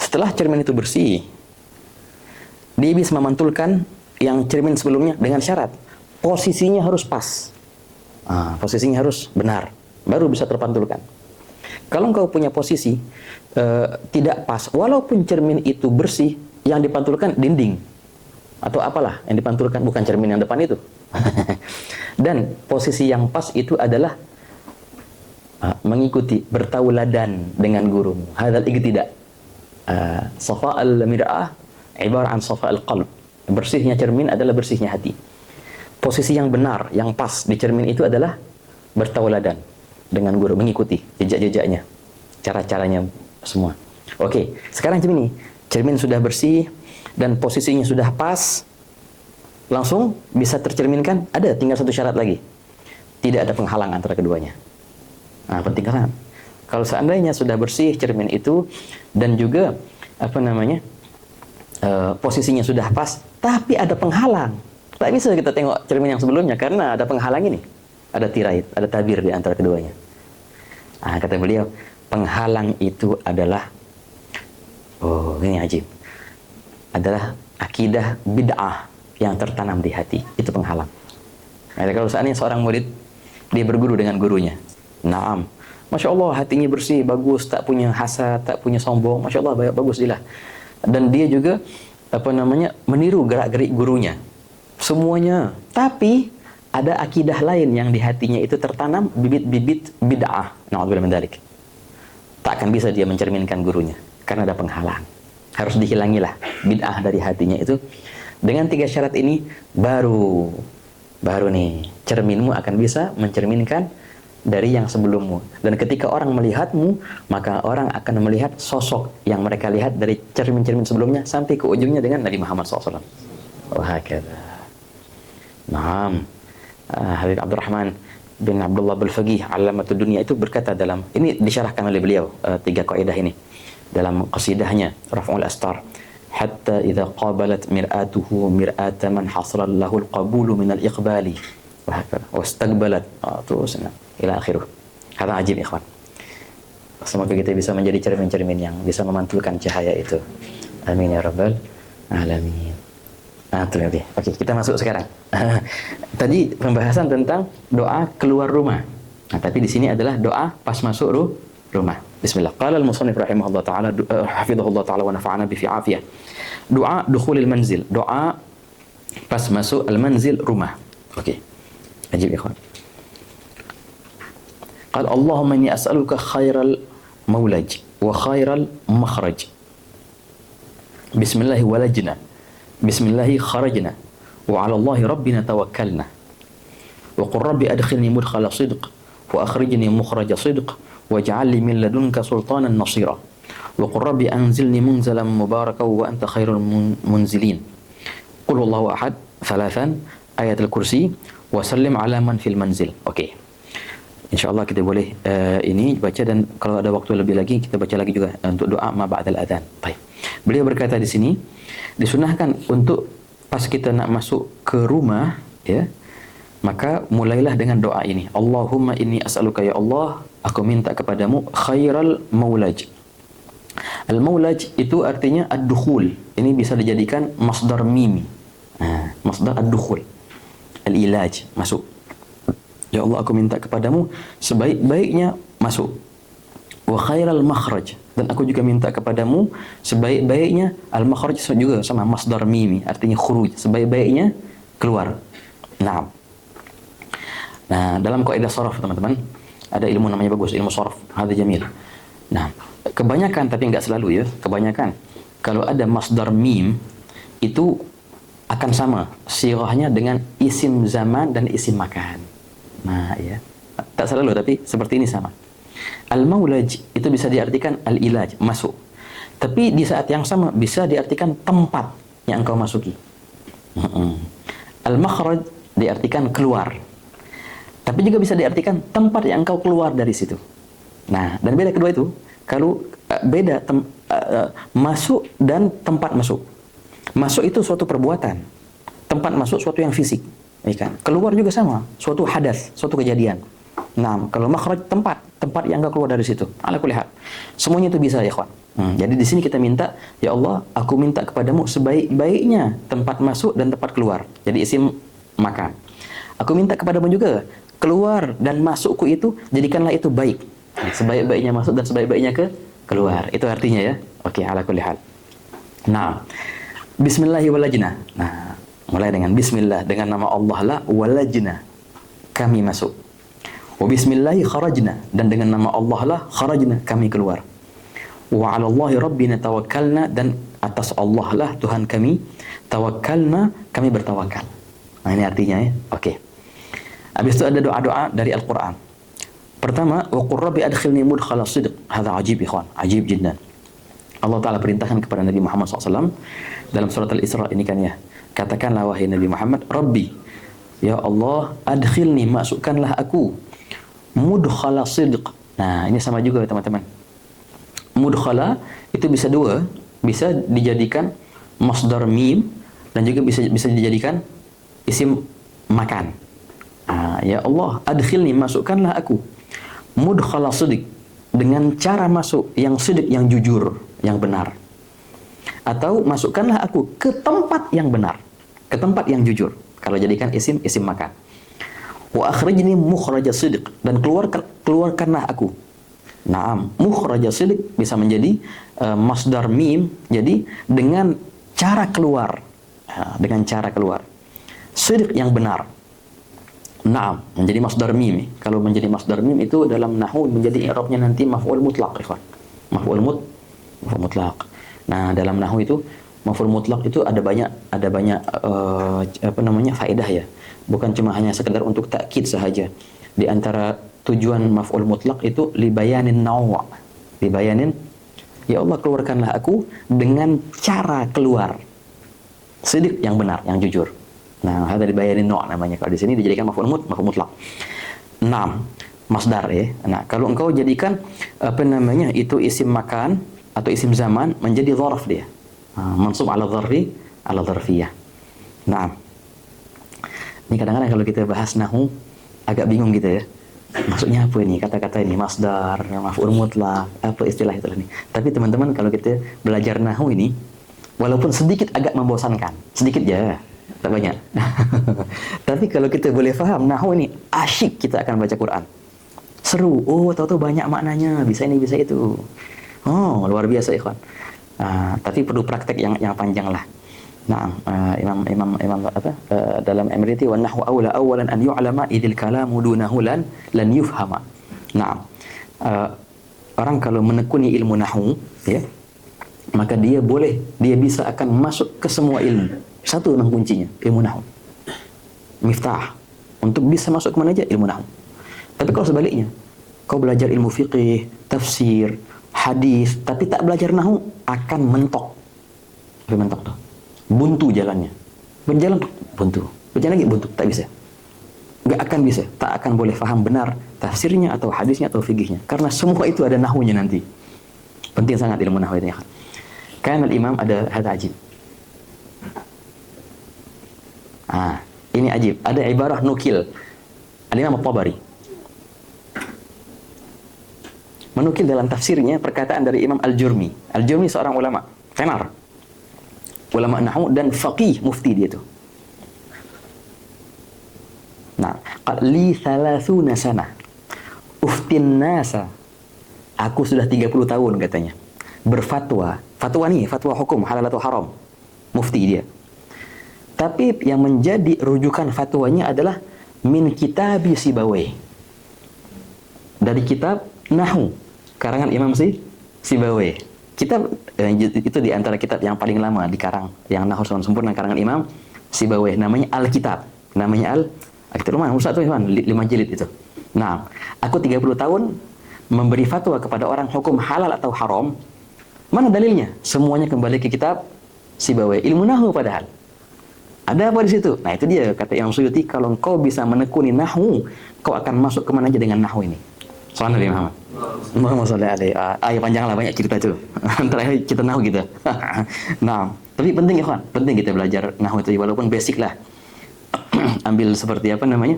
setelah cermin itu bersih, dia bisa memantulkan yang cermin sebelumnya dengan syarat posisinya harus pas. Posisinya harus benar, baru bisa terpantulkan. Kalau engkau punya posisi tidak pas, walaupun cermin itu bersih, yang dipantulkan dinding atau apalah yang dipantulkan, bukan cermin yang depan itu. Dan posisi yang pas itu adalah mengikuti, bertauladan dengan gurumu. Hadzal iqtida. Safa al-mir'ah ibarat an safa al-qalb. Bersihnya cermin adalah bersihnya hati. Posisi yang benar, yang pas di cermin itu adalah bertauladan dengan guru, mengikuti jejak-jejaknya, cara-caranya semua. Oke, sekarang cermin sudah bersih dan posisinya sudah pas, langsung bisa tercerminkan. Ada tinggal 1 syarat lagi, tidak ada penghalang antara keduanya. Penting kan? Kalau seandainya sudah bersih cermin itu dan juga posisinya sudah pas, tapi ada penghalang, tak bisa kita tengok cermin yang sebelumnya karena ada penghalang ini, ada tirai, ada tabir di antara keduanya. Kata beliau, penghalang itu adalah, ini ajib, adalah akidah bid'ah yang tertanam di hati. Itu penghalang. Kalau seandainya seorang murid, dia berguru dengan gurunya, naam, Masya Allah hatinya bersih, bagus, tak punya hasad, tak punya sombong, Masya Allah bagus dia lah. Dan dia juga meniru gerak-gerik gurunya, semuanya. Tapi ada akidah lain yang di hatinya itu tertanam bibit-bibit bid'ah. Na'udzubillah min dzalik. Tak akan bisa dia mencerminkan gurunya karena ada penghalang. Harus dihilangilah bid'ah dari hatinya itu. Dengan 3 syarat ini baru nih cerminmu akan bisa mencerminkan dari yang sebelummu. Dan ketika orang melihatmu, maka orang akan melihat sosok yang mereka lihat dari cermin-cermin sebelumnya sampai ke ujungnya dengan Nabi Muhammad SAW. Wahakadha. Naam. Habib Abdurrahman bin Abdullah Al-Faqih, Alamatud Dunia, itu berkata dalam, ini disyarahkan oleh beliau 3 kaidah ini dalam qasidahnya Raf'ul Astar, hatta idza qabalat mir'atuhu mir'ata man hasala lahu al-qabulu min al-iqbali wa hakadha wastaqbalat terus ila akhirih. Kata ajib, ikhwan. Semoga kita bisa menjadi cermin-cermin yang bisa memantulkan cahaya itu. Amin ya rabbal alamin. Oke, kita masuk sekarang. Tadi pembahasan tentang doa keluar rumah. Tapi di sini adalah doa pas masuk rumah. Bismillah. Qala al-musannif rahimahullah taala, hafizahullah taala wa nafa'ana bi fi afiyah. Doa dukhulil manzil, doa pas masuk al-manzil, rumah. Oke. Ajib, ikhwan. Qala Allahumma inni as'aluka khairal maulaj wa khairal makhraj. Bismillah walajna. Bismillahi kharajna wa 'ala Allahi rabbina tawakkalna. Wa qur rabbi adkhilni mudkhala sidq wa akhrijni mukhraja sidq waj'al li min ladunka sultanan nasira. Wa qur rabbi anzilni munzalan mubarakan wa anta khairul munzilin. Qul huwallahu ahad, 3 ayat al-kursi wa sallim 'ala man fil manzil. Oke. Insyaallah kita boleh ini baca, dan kalau ada waktu lebih lagi kita baca lagi juga untuk doa ma ba'dal adzan. Baik. Beliau berkata di sini, disunahkan untuk pas kita nak masuk ke rumah, ya, maka mulailah dengan doa ini. Allahumma inni as'aluka, ya Allah, aku minta kepadamu khairal maulaj. Al-maulaj itu artinya ad-dukhul. Ini bisa dijadikan masdar mimi. Masdar ad-dukhul. Al-ilaj, masuk. Ya Allah, aku minta kepadamu sebaik-baiknya masuk. Wa khairal makhraj, dan aku juga minta kepadamu sebaik-baiknya, al makhraj juga sama masdar mimi, artinya khuruj, sebaik-baiknya keluar. Nah, dalam kaidah sharaf teman-teman, ada ilmu namanya bagus, ilmu sharaf, hadza jamil. Nah, kebanyakan tapi enggak selalu ya, kebanyakan kalau ada masdar mim itu akan sama sirahnya dengan isim zaman dan isim makan. Nah, ya. Tak selalu tapi seperti ini sama. Al-maulaj itu bisa diartikan al-ilaj, masuk. Tapi di saat yang sama bisa diartikan tempat yang engkau masuki. Al-makhraj diartikan keluar. Tapi juga bisa diartikan tempat yang engkau keluar dari situ. Nah, dan beda kedua itu. Kalau beda masuk dan tempat masuk. Masuk itu suatu perbuatan. Tempat masuk suatu yang fisik. Ya kan? Keluar juga sama, suatu hadas, suatu kejadian. Nah, kalau makhraj tempat yang enggak keluar dari situ. Ala kulli hal. Semuanya itu bisa ya, ikhwan. Jadi di sini kita minta, ya Allah, aku minta kepadamu sebaik-baiknya tempat masuk dan tempat keluar. Jadi isim makan. Aku minta kepadamu juga keluar dan masukku itu jadikanlah itu baik. Sebaik-baiknya masuk dan sebaik-baiknya keluar. Itu artinya ya. Oke, ala kulli hal. Nah, bismillahi walajna. Nah, mulai dengan bismillah, dengan nama Allah lah walajna. Kami masuk. Wa bismillahi kharajna, dan dengan nama Allah lah kharajna, kami keluar. Wa 'ala Allahi rabbina tawakkalna, dan atas Allah lah Tuhan kami tawakkalna, kami bertawakal. Nah, ini artinya ya. Oke. Habis itu ada doa-doa dari Al-Qur'an. Pertama, wa qur rabbi adkhilni mudkhala sidq. Hadza ajib ikhwan, ajib jiddan. Allah Ta'ala perintahkan kepada Nabi Muhammad SAW dalam surat Al-Isra ini kan ya. Katakanlah wahai Nabi Muhammad, Rabbi, ya Allah, adkhilni, masukkanlah aku mudkhala sidq. Nah, ini sama juga teman-teman. Mudkhala itu bisa dua, bisa dijadikan masdar mim dan juga bisa dijadikan isim makan. Ya Allah, adkhilni, masukkanlah aku mudkhala sidq, dengan cara masuk yang sidq, yang jujur, yang benar. Atau masukkanlah aku ke tempat yang benar, ke tempat yang jujur. Kalau jadikan isim makan. Wa akhrijni mukhraja sidq, dan keluarkanlah aku. Naam, mukhraja sidq bisa menjadi masdar mim, jadi dengan cara keluar. Dengan cara keluar. Sidq yang benar. Naam, menjadi masdar mim. Kalau menjadi masdar mim itu dalam nahwu menjadi i'rabnya nanti maf'ul mutlaq, ikhwan. Maf'ul mutlaq. Nah, dalam nahwu itu maf'ul mutlaq itu ada banyak faedah ya. Bukan cuma hanya sekedar untuk takkid sahaja. Di antara tujuan maf'ul mutlaq itu libayanin naw'. Libayanin, ya Allah, keluarkanlah aku dengan cara keluar. Sidq yang benar, yang jujur. Nah, hadza libayanin naw' namanya. Kalau di sini dijadikan maf'ul mutlaq. 6. Masdar ya. Nah, kalau engkau jadikan itu isim makan atau isim zaman, menjadi dzaraf dia. Mansub ala dzarfiyah. Nah, ini kadang-kadang kalau kita bahas nahwu agak bingung gitu ya. Maksudnya apa ini kata-kata ini, masdar, maf'ul mutlaq, apa istilah itu ini. Tapi teman-teman, kalau kita belajar nahwu ini, walaupun sedikit agak membosankan, sedikit ya, tak banyak. Tapi kalau kita boleh faham nahwu ini, asyik kita akan baca Quran. Seru, tahu-tahu banyak maknanya, bisa ini, bisa itu. Oh, luar biasa ikhwan. Tapi perlu praktek yang panjang lah. Nah, imam dalam Amriti wa nahwu awalan an yu'lama idil kalamu dunahu lan yufhama. Nah, orang kalau menekuni ilmu nahwu ya, maka dia bisa akan masuk ke semua ilmu. Satu memang kuncinya, ilmu nahwu. Miftah untuk bisa masuk ke mana aja, ilmu nahwu. Tapi kalau sebaliknya, kau belajar ilmu fiqih, tafsir, hadis, tapi tak belajar nahwu, akan mentok. Apa mentok tuh? Buntu jalannya. Berjalan buntu. Berjalan lagi buntu, tak bisa. Enggak akan bisa, tak akan boleh faham benar tafsirnya atau hadisnya atau fikihnya, karena semua itu ada nahwunya nanti. Penting sangat ilmu nahwu ini. Kan al-imam ada hadza ajib. Ini ajib. Ada ibarah nukil al-Imam At-Tabari. Menukil dalam tafsirnya perkataan dari Imam Al-Jurmi. Al-Jurmi seorang ulama, tenar. Ulama nahwu dan faqih, mufti dia itu. Nah, li 30 sana. uftin nasa. Aku sudah 30 tahun katanya. Berfatwa. Fatwa nih, fatwa hukum halal atau haram. Mufti dia. Tapi yang menjadi rujukan fatwanya adalah min kitabi Sibawayh. Dari kitab Nahwu karangan Imam Sibawayh. Kitab itu di antara kitab yang paling lama dikarang, yang Nahwu sempurna karangan Imam Sibawayh, namanya Al-Kitab. Namanya Al-Kitab, lumayan besar tuh, 5 jilid itu. Nah, aku 30 tahun memberi fatwa kepada orang hukum halal atau haram. Mana dalilnya? Semuanya kembali ke kitab Sibawayh. Ilmu Nahwu padahal. Ada apa di situ? Nah, itu dia kata Imam Suyuti, kalau engkau bisa menekuni Nahwu, kau akan masuk kemana aja dengan Nahwu ini. Soalnya Nabi Muhammad. Muhammad sallallahu alaihi wasallam. Panjang lah, banyak cerita itu. Terakhir kita Nahwu gitu. Nah, tapi penting ya, kawan. Penting kita belajar Nahwu itu walaupun basic lah. Ambil seperti apa namanya?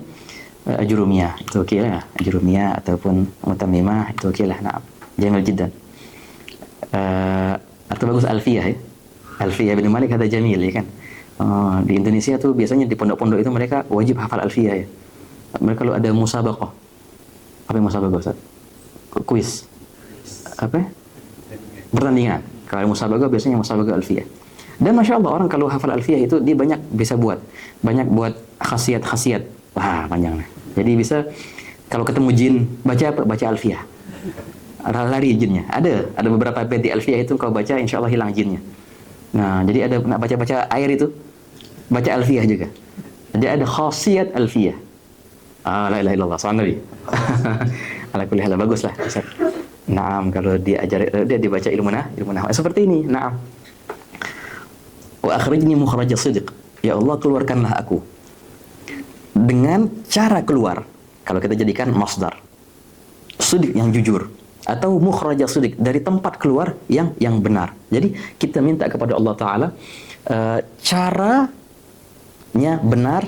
Ajurumiyah, itu oke lah. Ajurumiyah ataupun Mutamimah, itu oke lah. Nah, jamil jiddan. Atau bagus Alfiyah ya. Alfiyah bin Malik ada jamil ya kan. Di Indonesia tuh biasanya di pondok-pondok itu mereka wajib hafal Alfiyah ya. Mereka kalau ada musabaqah. Apa yang musabaqah, Ustaz? Kuis. Apa? Pertandingan. Kalau musabaqah biasanya musabaqah Alfiyah. Dan Masya Allah, orang kalau hafal Alfiyah itu dia banyak bisa buat. Banyak buat khasiat-khasiat. Wah, panjang nih. Jadi bisa kalau ketemu jin, baca apa? Baca Alfiyah. Lari jinnya. Ada beberapa bait di Alfiyah itu kalau baca insya Allah hilang jinnya. Nah, jadi ada nak baca-baca air itu baca Alfiyah juga. Jadi ada khasiat Alfiyah. La ilaha illallah, soal Nabi. Ala kulli hal, baguslah. Naam, kalau dia dibaca ilmu nahwu seperti ini. Naam. Wa akhrijni mukhrajas sidq. Ya Allah, keluarkanlah aku dengan cara keluar. Kalau kita jadikan masdar, sidq yang jujur, atau mukhrajah sidq, dari tempat keluar yang benar. Jadi kita minta kepada Allah Ta'ala caranya benar,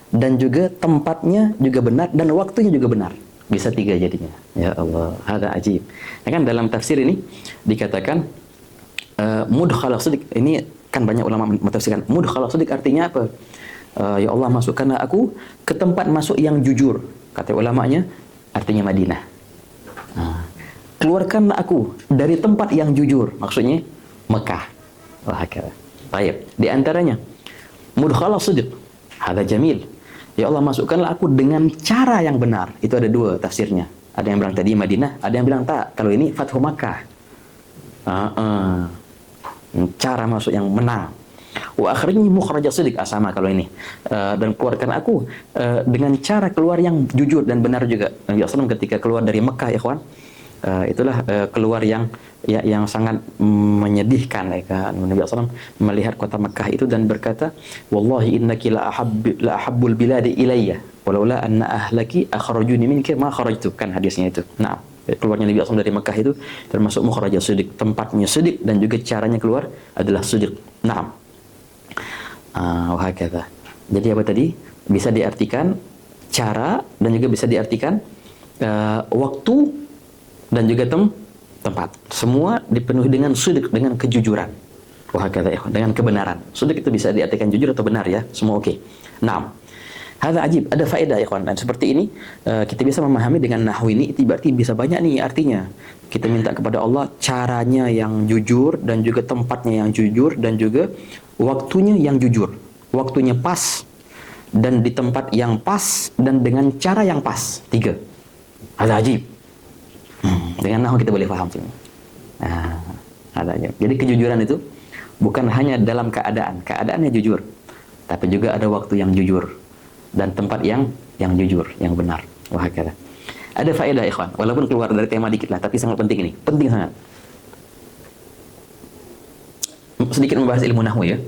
dan juga tempatnya juga benar, dan waktunya juga benar. Bisa 3 jadinya. Ya Allah, hadza ajib. Ya kan dalam tafsir ini dikatakan mudkhala sidq. Ini kan banyak ulama mentafsirkan. Mudkhala sidq artinya apa? Ya Allah, masukkanlah aku ke tempat masuk yang jujur. Kata ulamanya artinya Madinah. Keluarkanlah aku dari tempat yang jujur, maksudnya Mekah. Wah, kata. Baik, di antaranya mudkhala sidq. Hadza jamil. Ya Allah, masukkanlah aku dengan cara yang benar. Itu ada 2 tafsirnya. Ada yang bilang tadi Madinah, ada yang bilang tak. Kalau ini Fathu Makkah. Cara masuk yang menang. Wa akhrijni mukhrajas sidq, sama kalau ini. Dan keluarkan aku dengan cara keluar yang jujur dan benar juga. Nabi SAW ketika keluar dari Mekah, ikhwan, itulah keluar yang sangat menyedihkan ya kan. Nabi SAW melihat kota Mekah itu dan berkata, wallahi innaki la ahabbul biladi ilayya walaula anna ahlaki akhrajuni minka ma kharajtu, kan hadisnya itu. Nah, keluarnya Nabi SAW dari Mekah itu termasuk mukhrajah sidq, tempatnya sidq dan juga caranya keluar adalah sidq. Naam. Wahakata. Jadi apa tadi? Bisa diartikan cara dan juga bisa diartikan waktu dan juga tempat. Semua dipenuhi dengan sidq, dengan kejujuran. Wahakata, dengan kebenaran. Sidq itu bisa diartikan jujur atau benar ya. Semua oke. Naam. Hadza ajib, ada faedah ya kawan. Dan seperti ini kita bisa memahami dengan nahwu ini, itu berarti bisa banyak nih artinya. Kita minta kepada Allah caranya yang jujur dan juga tempatnya yang jujur dan juga waktunya yang jujur. Waktunya pas dan di tempat yang pas dan dengan cara yang pas. 3. Hadza ajib. Dengan nahwu kita boleh paham sini. Hadza ajib. Jadi kejujuran itu bukan hanya dalam keadaannya jujur, tapi juga ada waktu yang jujur dan tempat yang jujur, yang benar. Wah, kata. Ada faedah ikhwan, walaupun keluar dari tema dikit lah, tapi sangat penting ini. Penting sangat. Sedikit membahas ilmu nahwu ya.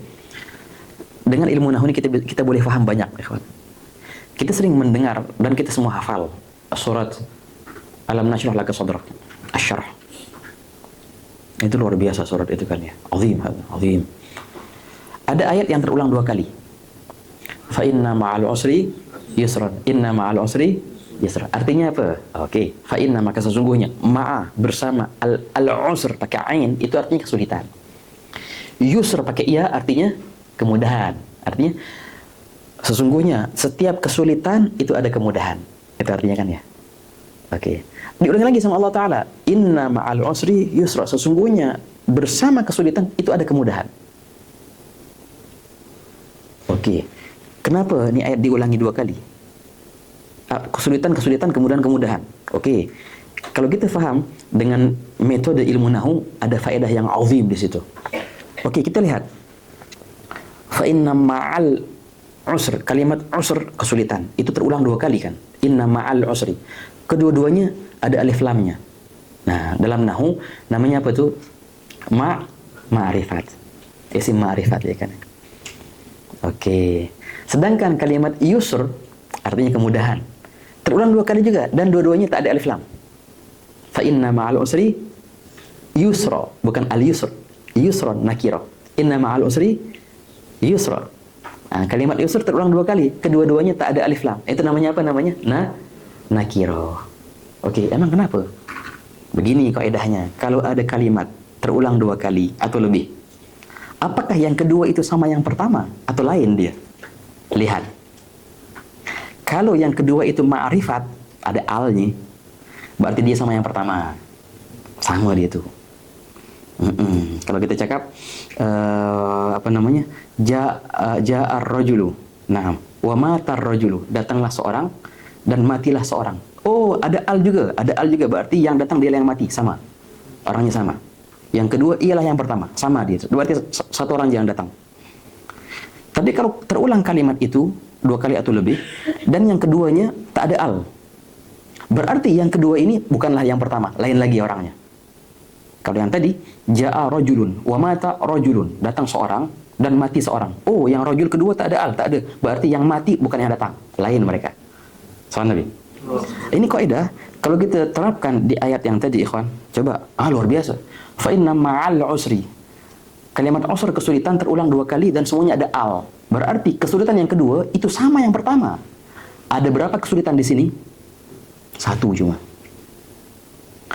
Dengan ilmu nahwu ini kita boleh paham banyak ikhwan. Kita sering mendengar dan kita semua hafal surat Alam Nashrah Laka Sadrak, Asy-Syarh. Itu luar biasa surat itu kan ya. Azim, azim. Ada ayat yang terulang 2 kali. Fa inna ma'al usri yusran. Inna ma'al usri yusran. Artinya apa? Oke. Fa inna, maka sesungguhnya, ma'a, bersama, al-usr pakai ain itu artinya kesulitan. Yusr pakai ya artinya kemudahan. Artinya sesungguhnya setiap kesulitan itu ada kemudahan. Itu artinya kan ya. Oke. Diulangi lagi sama Allah Ta'ala. Inna ma'al usri yusra. Sesungguhnya bersama kesulitan itu ada kemudahan. Oke. Kenapa ini ayat diulangi 2 kali? Kesulitan, kemudahan. Oke. Kalau kita faham dengan metode ilmu nahu, ada faedah yang azim di situ. Oke, kita lihat. Fa inna ma'al usr, kalimat usr kesulitan, itu terulang 2 kali kan? Inna ma'al usri. Kedua-duanya ada alif lamnya. Nah, dalam nahu namanya apa tuh? Ma'rifat. Isim ma'rifat ya kan? Oke. Sedangkan kalimat yusr artinya kemudahan. Terulang 2 kali juga dan dua-duanya tak ada alif lam. Fa inna ma'al usri yusra, bukan al yusr. Yusron nakira. Inna ma'al usri yusra. Nah, kalimat yusr terulang 2 kali, kedua-duanya tak ada alif lam. Itu namanya apa namanya? Nakira. Oke, emang kenapa? Begini kaidahnya. Kalau ada kalimat terulang 2 kali atau lebih, apakah yang kedua itu sama yang pertama atau lain dia? Lihat. Kalau yang kedua itu ma'rifat, ada alnya, berarti dia sama yang pertama. Sama dia itu. Kalau kita cakap apa namanya? Ja'ar rajulu. Naam. Wa matar rajulu. Datanglah seorang dan matilah seorang. Oh, ada al juga. Ada al juga, berarti yang datang dia yang mati, sama. Orangnya sama. Yang kedua ialah yang pertama, sama dia. Berarti satu orang yang datang. Tapi kalau terulang kalimat itu 2 kali atau lebih, dan yang keduanya tak ada al, berarti yang kedua ini bukanlah yang pertama, lain lagi orangnya. Kalau yang tadi, ja'a rajulun, wa mata rajulun, datang seorang dan mati seorang. Oh, yang rajul kedua tak ada al, tak ada. Berarti yang mati bukan yang datang, lain mereka. Soal Nabi. Ini kaidah, kalau kita terapkan di ayat yang tadi, ikhwan, coba, luar biasa. Fa inna ma'al usri. Kalimat usr kesulitan terulang 2 kali dan semuanya ada al. Berarti kesulitan yang kedua itu sama yang pertama. Ada berapa kesulitan di sini? 1 cuma.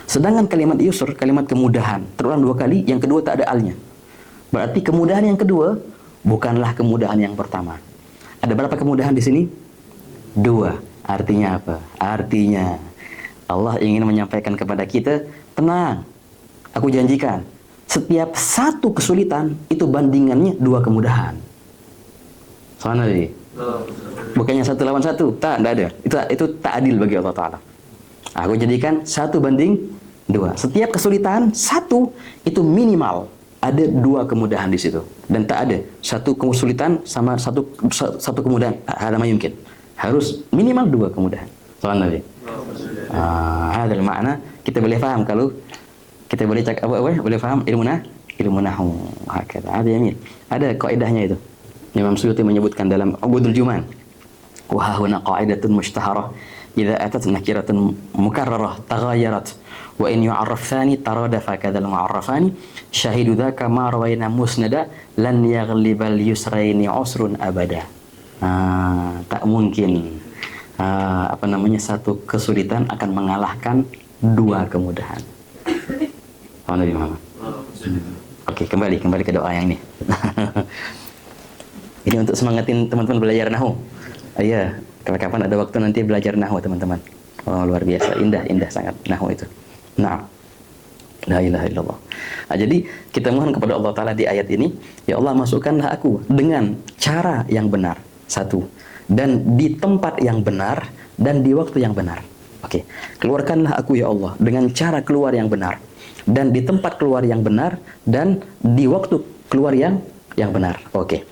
Sedangkan kalimat yusr, kalimat kemudahan, terulang 2 kali, yang kedua tak ada alnya. Berarti kemudahan yang kedua bukanlah kemudahan yang pertama. Ada berapa kemudahan di sini? 2. Artinya apa? Artinya Allah ingin menyampaikan kepada kita, tenang, aku janjikan, setiap 1 kesulitan itu bandingannya 2 kemudahan. Soalnya Nabi. Bukannya 1 lawan 1, tak ada. Itu tak adil bagi Allah Ta'ala. Aku jadikan 1 banding 2. Setiap kesulitan 1 itu minimal ada 2 kemudahan di situ, dan tak ada 1 kesulitan sama satu kemudahan. Ada mungkin. Harus minimal 2 kemudahan. Soal Nabi. Hadal makna kita boleh faham kalau kita boleh cakap apa? Boleh faham ilmu nahwu. Hakata. Ada jamil. Ada kaidahnya itu. Imam Suyuti menyebutkan dalam Ubudul Juman. Wa huna qaidatun mushtaharah. Idza atat nakiratun mukarrarah taghayyarat wa in yu'arraf thani taradafa kadzal mu'arrafani syahidu dzaka ma rawaina musnada lan yaghlibal yusraini usrun abada. Tak mungkin apa namanya 1 kesulitan akan mengalahkan 2 kemudahan. Nabi Muhammad. Oke, kembali ke doa yang ini. Ini untuk semangatin teman-teman belajar nahwu. Iya, kapan-kapan ada waktu nanti belajar nahwu teman-teman. Oh, luar biasa, indah sangat nahwu itu. Nah, la ilaha illallah. Jadi kita mohon kepada Allah Ta'ala di ayat ini, ya Allah masukkanlah aku dengan cara yang benar. 1. Dan di tempat yang benar dan di waktu yang benar. Oke. Keluarkanlah aku ya Allah dengan cara keluar yang benar dan di tempat keluar yang benar dan di waktu keluar yang benar. Oke.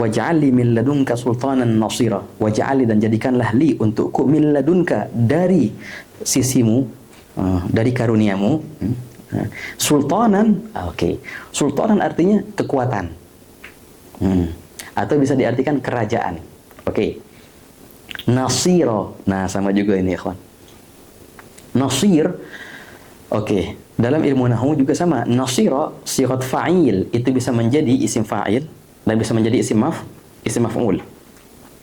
Waj'alli min ladunka sultanan nasira. Waj'alli, dan jadikanlah li untukku min ladunka dari sisimu, dari karuniamu. Sultanan. Oke. Sultanan artinya kekuatan. Atau bisa diartikan kerajaan. Oke. Nasiro. Nah, sama juga ini, ikhwan. Nasir. Oke. Dalam ilmu nahwu juga sama. Nasiro, sigat fa'il, itu bisa menjadi isim fa'il dan bisa menjadi isim maf'ul.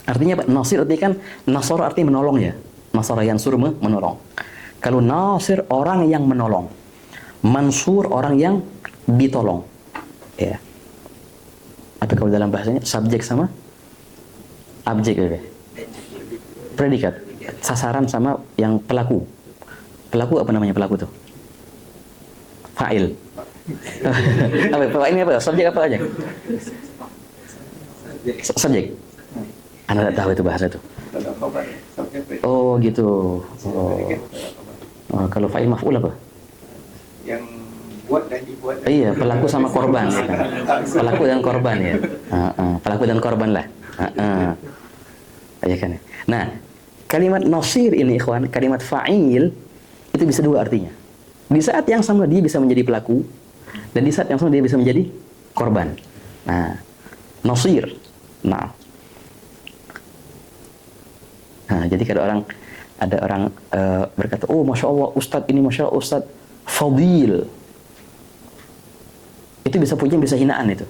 Artinya apa? Nasir artinya kan, nasar artinya menolong ya. Nasara yansur, menolong. Kalau nasir, orang yang menolong. Mansur, orang yang ditolong. Ya. Atau kalau dalam bahasanya subjek sama objek, predikat, sasaran sama yang pelaku. Pelaku apa namanya pelaku tuh? Fa'il. Apa ini apa? Subjek apa aja? Subjek. Anda tidak tahu itu bahasa itu. Oh gitu. Oh, kalau fa'il maf'ul apa? Yang buat dan dibuat. Iya, pelaku sama korban ya kan. Pelaku dan korban ya. Pelaku dan korban lah. Ya kan. Nah, kalimat nasir ini ikhwan, kalimat fa'il itu bisa dua artinya. Di saat yang sama dia bisa menjadi pelaku dan di saat yang sama dia bisa menjadi korban. Nah, nasir. Nah, jadi kalau ada orang berkata, oh masya Allah Ustadz ini, masya Allah Ustadz fadil, itu bisa pujian bisa hinaan itu.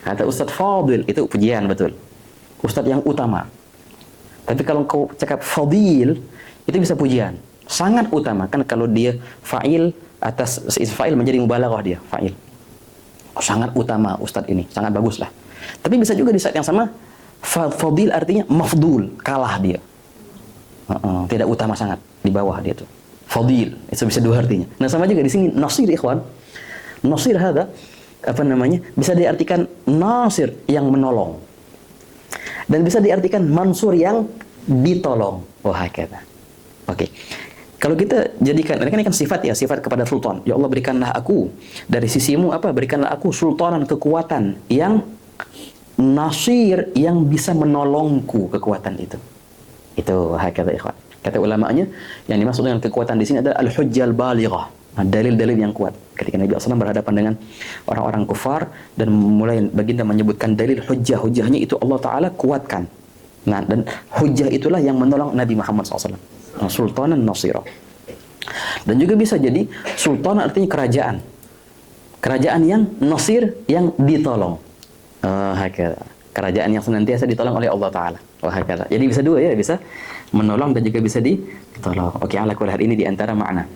Kata Ustadz fadil itu pujian betul, Ustadz yang utama. Tapi kalau kau cakap fadil itu bisa pujian, sangat utama kan kalau dia fa'il atas fa'il menjadi mubalaghah dia fa'il. Oh, sangat utama Ustadz ini, sangat bagus lah. Tapi bisa juga di saat yang sama fadil artinya mafdul, kalah dia. Tidak utama sangat, di bawah dia tuh. Fadil, itu bisa dua artinya. Nah, sama juga di sini nasir ikhwan. Nasir hada apa namanya? Bisa diartikan nasir yang menolong. Dan bisa diartikan mansur yang ditolong. Wah, kata. Oke. Kalau kita jadikan, ini kan sifat ya, sifat kepada sultan. Ya Allah, berikanlah aku dari sisimu apa? Berikanlah aku sultanan, kekuatan yang nasir, yang bisa menolongku kekuatan itu. Itu hakata ikhwan. Kata ulama'nya, yang dimaksud dengan kekuatan di sini adalah al-hujjah al-balighah. Dalil-dalil yang kuat. Ketika Nabi SAW berhadapan dengan orang-orang kufar dan mulai baginda menyebutkan dalil hujjah-hujjahnya itu Allah Ta'ala kuatkan. Nah, dan hujjah itulah yang menolong Nabi Muhammad SAW. Sultanan nasira. Dan juga bisa jadi sultan artinya kerajaan. Kerajaan yang nasir, yang ditolong. Kerajaan yang senantiasa ditolong oleh Allah Ta'ala. Jadi bisa dua ya, bisa menolong dan juga bisa ditolong. Oke, ala kulli hal ini diantara makna.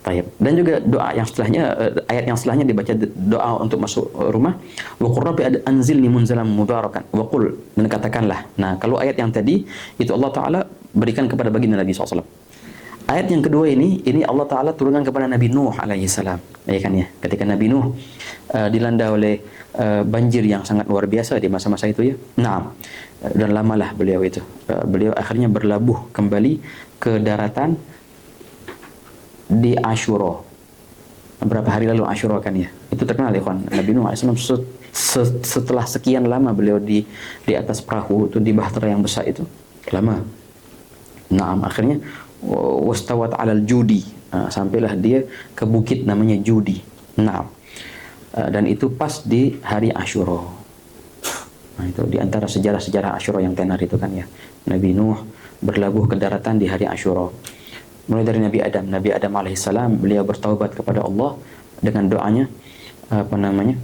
Taib. Dan juga doa yang setelahnya, ayat yang setelahnya dibaca doa untuk masuk rumah. Wa qur rabbi anzilni munzalan mubarakan. Wa qul, dan katakanlah. Nah, kalau ayat yang tadi itu Allah Ta'ala berikan kepada baginda Nabi SAW. Ayat yang kedua ini Allah Ta'ala turunkan kepada Nabi Nuh alaihi salam. Ya kan ya, ketika Nabi Nuh dilanda oleh banjir yang sangat luar biasa di masa-masa itu ya. Nah, dan lamalah beliau itu. Beliau akhirnya berlabuh kembali ke daratan di Ashura. Berapa hari lalu Ashura kan ya. Itu terkenal ya kan. Nabi Nuh alaihi salam setelah sekian lama beliau di atas perahu itu di bahtera yang besar itu. Lama. Nah, akhirnya wastawat 'alal judi. Sampailah dia ke bukit namanya Judi. Nah, dan itu pas di hari Ashura. Nah, itu di antara sejarah-sejarah Ashura yang tenar itu kan ya. Nabi Nuh berlabuh ke daratan di hari Ashura. Mulai dari Nabi Adam alaihissalam, beliau bertaubat kepada Allah dengan doanya apa namanya?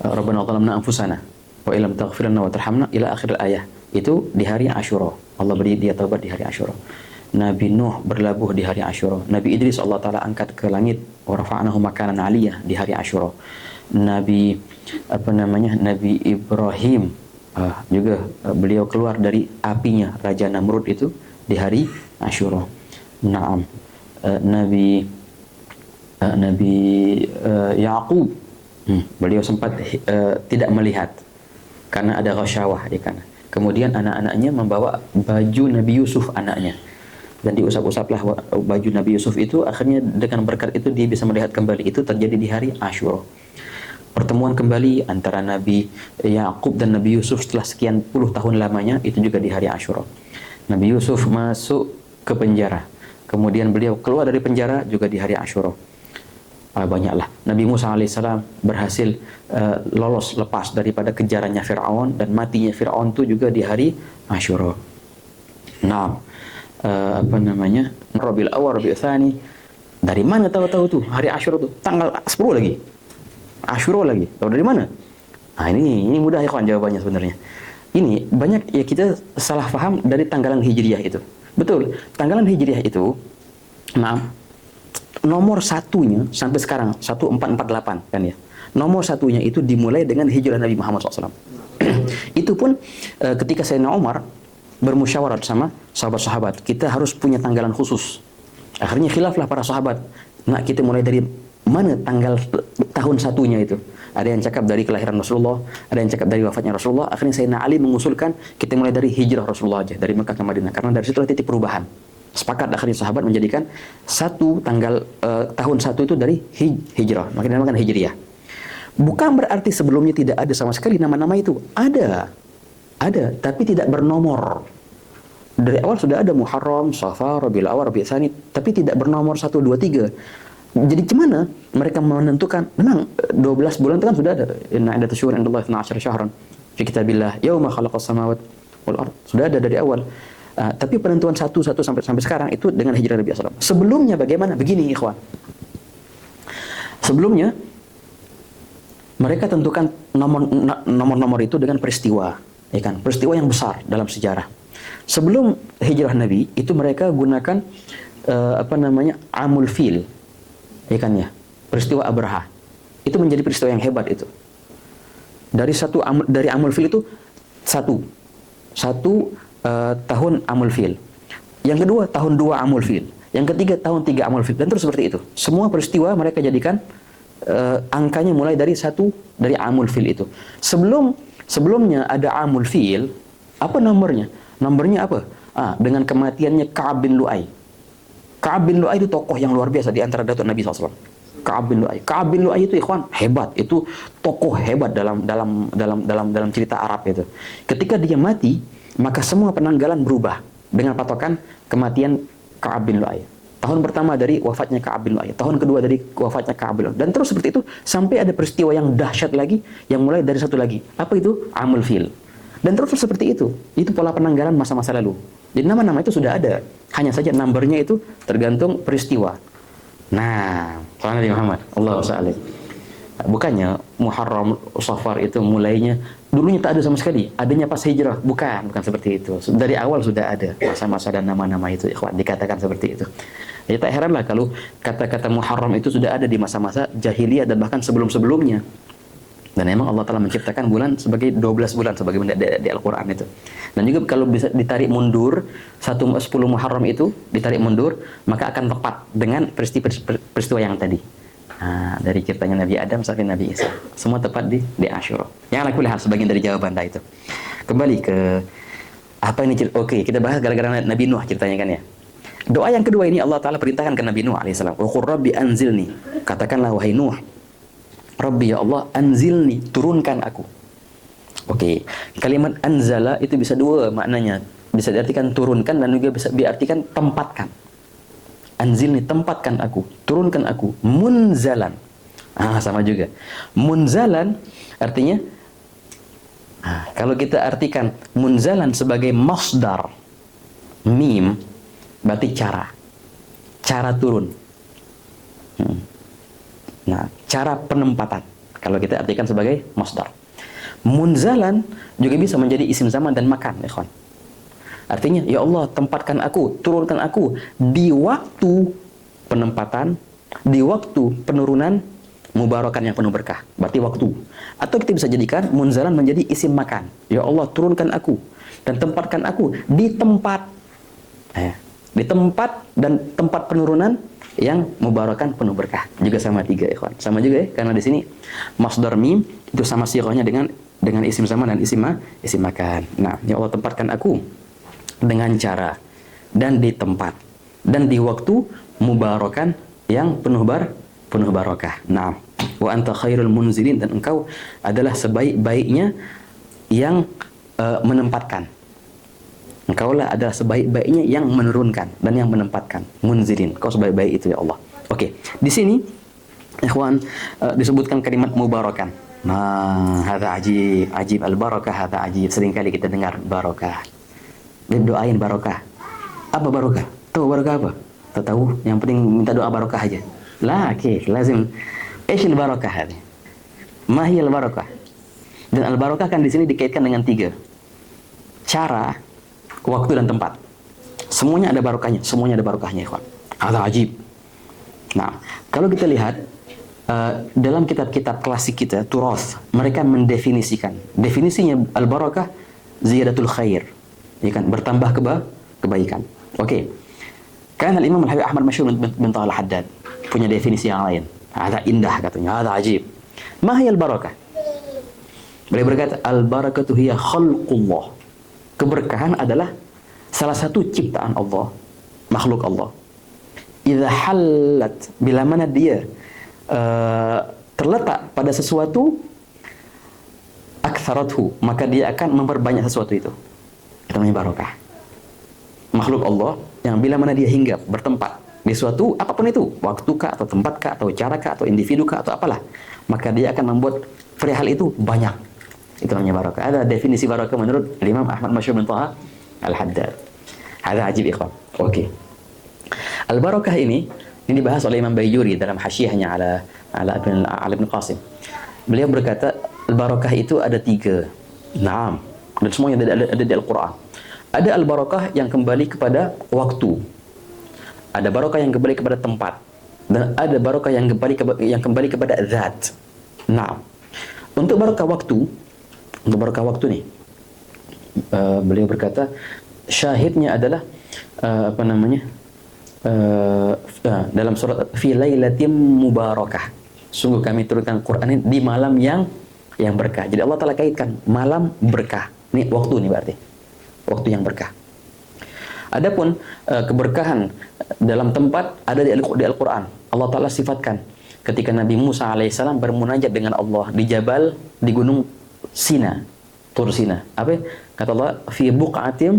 Rabbana zalamna anfusana wa illam taghfir lana wa tarhamna ila akhir ayat. Itu di hari Ashura. Allah beri dia taubat di hari Ashura. Nabi Nuh berlabuh di hari Ashura. Nabi Idris Allah Ta'ala angkat ke langit. Wa rafa'nahu makanan 'aliyah di hari Ashura. Nabi Ibrahim juga beliau keluar dari apinya Raja Namrud itu di hari Ashura. Naam. Nabi Yaqub beliau sempat tidak melihat karena ada ghasyawah ya kan. Kemudian anak-anaknya membawa baju Nabi Yusuf anaknya. Dan diusap-usaplah baju Nabi Yusuf itu, akhirnya dengan berkat itu dia bisa melihat kembali. Itu terjadi di hari Ashura. Pertemuan kembali antara Nabi Yaqub dan Nabi Yusuf setelah sekian puluh tahun lamanya, itu juga di hari Ashura. Nabi Yusuf masuk ke penjara. Kemudian beliau keluar dari penjara juga di hari Ashura. Banyaklah. Nabi Musa alaihissalam berhasil lolos lepas daripada kejarannya Fir'aun, dan matinya Fir'aun itu juga di hari Ashura. Nah, Rabiul Awwal, Rabiul Tsani. Dari mana tahu-tahu tuh hari Ashura tuh? Tanggal 10 lagi. Ashura lagi. Tahu dari mana? Nah, ini mudah ya kawan jawabannya sebenarnya. Ini banyak ya kita salah paham dari tanggalan Hijriyah itu. Betul, tanggalan Hijriyah itu nomor satunya sampai sekarang 1448 kan ya. Nomor satunya itu dimulai dengan hijrah Nabi Muhammad SAW. Itu pun ketika Sayyidina Umar bermusyawarah sama sahabat-sahabat. Kita harus punya tanggalan khusus. Akhirnya khilaflah para sahabat. Nah, kita mulai dari mana tanggal tahun satunya itu? Ada yang cakap dari kelahiran Rasulullah, ada yang cakap dari wafatnya Rasulullah. Akhirnya Sayyidina Ali mengusulkan kita mulai dari hijrah Rasulullah aja, dari Mekah ke Madinah. Karena dari situlah titik perubahan. Sepakat akhirnya sahabat menjadikan satu tanggal tahun satu itu dari hijrah. Makanya dinamakan hijriyah. Bukan berarti sebelumnya tidak ada sama sekali nama-nama itu. Ada, tapi tidak bernomor. Dari awal sudah ada Muharram, Safar, Rabiul Awal, Rabiul Tsani, tapi tidak bernomor 1, 2, 3. Jadi gimana mereka menentukan? Memang 12 bulan itu kan sudah ada. Inna iddatash syuhuri 'indallahi 12 syahran fi kitabillah yauma khalaqas samawati wal ard. Sudah ada dari awal. Tapi penentuan satu sampai sekarang itu dengan hijrah Nabi SAW. Sebelumnya bagaimana? Begini ikhwan. Sebelumnya mereka tentukan nomor-nomor itu dengan peristiwa, ya kan? Peristiwa yang besar dalam sejarah. Sebelum hijrah Nabi itu mereka gunakan Amul Fil, ya kan ya? Peristiwa Abraha. Itu menjadi peristiwa yang hebat itu. Dari Amul Fil itu satu tahun Amul Fil. Yang kedua tahun 2 Amul Fil. Yang ketiga tahun 3 Amul Fil. Dan terus seperti itu. Semua peristiwa mereka jadikan angkanya mulai dari Amul Fil itu. Sebelumnya ada Amul Fil, apa nomornya? Nomornya apa? Dengan kematiannya Ka'ab bin Lu'ay. Ka'ab bin Lu'ay itu tokoh yang luar biasa di antara datuk Nabi SAW. Ka'ab bin Lu'ay. Ka'ab bin Lu'ay itu ikhwan hebat. Itu tokoh hebat dalam cerita Arab itu. Ketika dia mati, maka semua penanggalan berubah dengan patokan kematian Ka'ab bin Lu'ay. Tahun pertama dari wafatnya Ka'ab bin Lu'ay, tahun kedua dari wafatnya Ka'ab bin Lu'ay, dan terus seperti itu sampai ada peristiwa yang dahsyat lagi yang mulai dari satu lagi. Apa itu? Amul Fil. Dan terus seperti itu. Itu pola penanggalan masa-masa lalu. Jadi nama-nama itu sudah ada. Hanya saja nomornya itu tergantung peristiwa. Nah, Nabi Muhammad, Allahu a'lam. Bukannya Muharram, Safar itu mulainya dulunya tak ada sama sekali, adanya pas hijrah. Bukan seperti itu. Dari awal sudah ada masa-masa dan nama-nama itu, ikhwan, dikatakan seperti itu. Ya tak heranlah kalau kata-kata Muharram itu sudah ada di masa-masa jahiliyah dan bahkan sebelum-sebelumnya. Dan memang Allah telah menciptakan bulan sebagai 12 bulan sebagaimana di Al-Qur'an itu. Dan juga kalau bisa ditarik mundur 10 Muharram itu ditarik mundur, maka akan tepat dengan peristiwa yang tadi. Dari ciptanya Nabi Adam sampai Nabi Isa, semua tepat di Asyura. Yang aku lihat sebagian dari jawaban anda itu. Kembali ke apa ini? Oke, kita bahas gara-gara Nabi Nuh ceritanya kan ya. Doa yang kedua ini Allah Ta'ala perintahkan ke Nabi Nuh alaihissalam. Wa qur rabbi anzilni. Katakanlah wahai Nuh, Rabbi ya Allah, anzilni, turunkan aku. Oke, kalimat anzala itu bisa dua maknanya. Bisa diartikan turunkan dan juga bisa diartikan tempatkan. Anzilni, tempatkan aku, turunkan aku. Munzalan, sama juga. Munzalan artinya, kalau kita artikan munzalan sebagai masdar mim, berarti cara turun. Nah, cara penempatan kalau kita artikan sebagai masdar. Munzalan juga bisa menjadi isim zaman dan makan, ikhwan. Artinya, ya Allah, tempatkan aku, turunkan aku di waktu penempatan, di waktu penurunan mubarakan yang penuh berkah. Berarti waktu. Atau kita bisa jadikan munzalan menjadi isim makan. Ya Allah, turunkan aku dan tempatkan aku di tempat. Di tempat dan tempat penurunan yang mubarakan penuh berkah. Juga sama tiga, ikhwan. Sama juga ya, karena di sini masdar mim itu sama sirahnya dengan isim zaman dan isim makan. Nah, ya Allah, tempatkan aku dengan cara dan di tempat dan di waktu mubarakan yang penuh barokah. Nah, wa anta khairul munzilin, dan engkau adalah sebaik-baiknya yang menempatkan. Engkaulah adalah sebaik-baiknya yang menurunkan dan yang menempatkan. Munzilin, kau sebaik-baik itu ya Allah. Oke, di sini ikhwan disebutkan kalimat mubarakan. Nah, hadza ajib al-barakah, hadza ajib. Seringkali kita dengar barokah. Doain barokah. Apa barokah? Tahu barokah apa? Tak tahu. Yang penting minta doa barokah aja. Lah, lazim. Eishil barokah hadi. Mahiyal barokah. Dan al-barokah kan di sini dikaitkan dengan 3. Cara, waktu dan tempat. Semuanya ada barokahnya, ikhwan. Hadza ajib. Nah, kalau kita lihat dalam kitab-kitab klasik kita, Turath, mereka mendefinisikan. Definisinya al-barakah ziyadatul khair. ya kan, bertambah kebaikan. Oke. Kan Imam Al-Habib Ahmad Masyhur bin Taha Al-Haddad punya definisi yang lain. Ada indah katanya, ada ajib. Ma hiya al-barakah? Beliau berkata, al-barakatu hiya khalqullah. Keberkahan adalah salah satu ciptaan Allah, makhluk Allah. Idza halat, bila mana dia terletak pada sesuatu, aktsarathu, maka dia akan memperbanyak sesuatu itu. Itu namanya barakah. Makhluk Allah yang bila mana dia hinggap, bertempat di suatu apapun itu, waktu kah atau tempat kah atau cara kah atau individu kah atau apalah, maka dia akan membuat perihal itu banyak. Itu namanya barakah. Ada definisi barakah menurut Imam Ahmad Masyhur bin Taha Al-Haddad. Ada ajib ikhwan. Oke. Al-barakah ini dibahas oleh Imam Bayyuri dalam hasyiahnya ala Ibn Qasim. Beliau berkata, al-barakah itu ada 3. Naam. Dan semuanya ada di Al-Quran. Ada al-barakah yang kembali kepada waktu. Ada barakah yang kembali kepada tempat. Dan ada barakah yang kembali kepada zat. Naam. Untuk barakah waktu nih, beliau berkata, syahidnya adalah dalam surat fi lailatin mubarakah. Sungguh kami turunkan Quran ini di malam yang berkah. Jadi Allah Ta'ala kaitkan malam berkah. Ini waktu nih berarti. Waktu yang berkah. Adapun keberkahan dalam tempat ada di Al-Quran. Allah Ta'ala sifatkan ketika Nabi Musa alaihissalam bermunajat dengan Allah di gunung Sina, Tur Sina. Apa? Kata Allah, fi buq'atim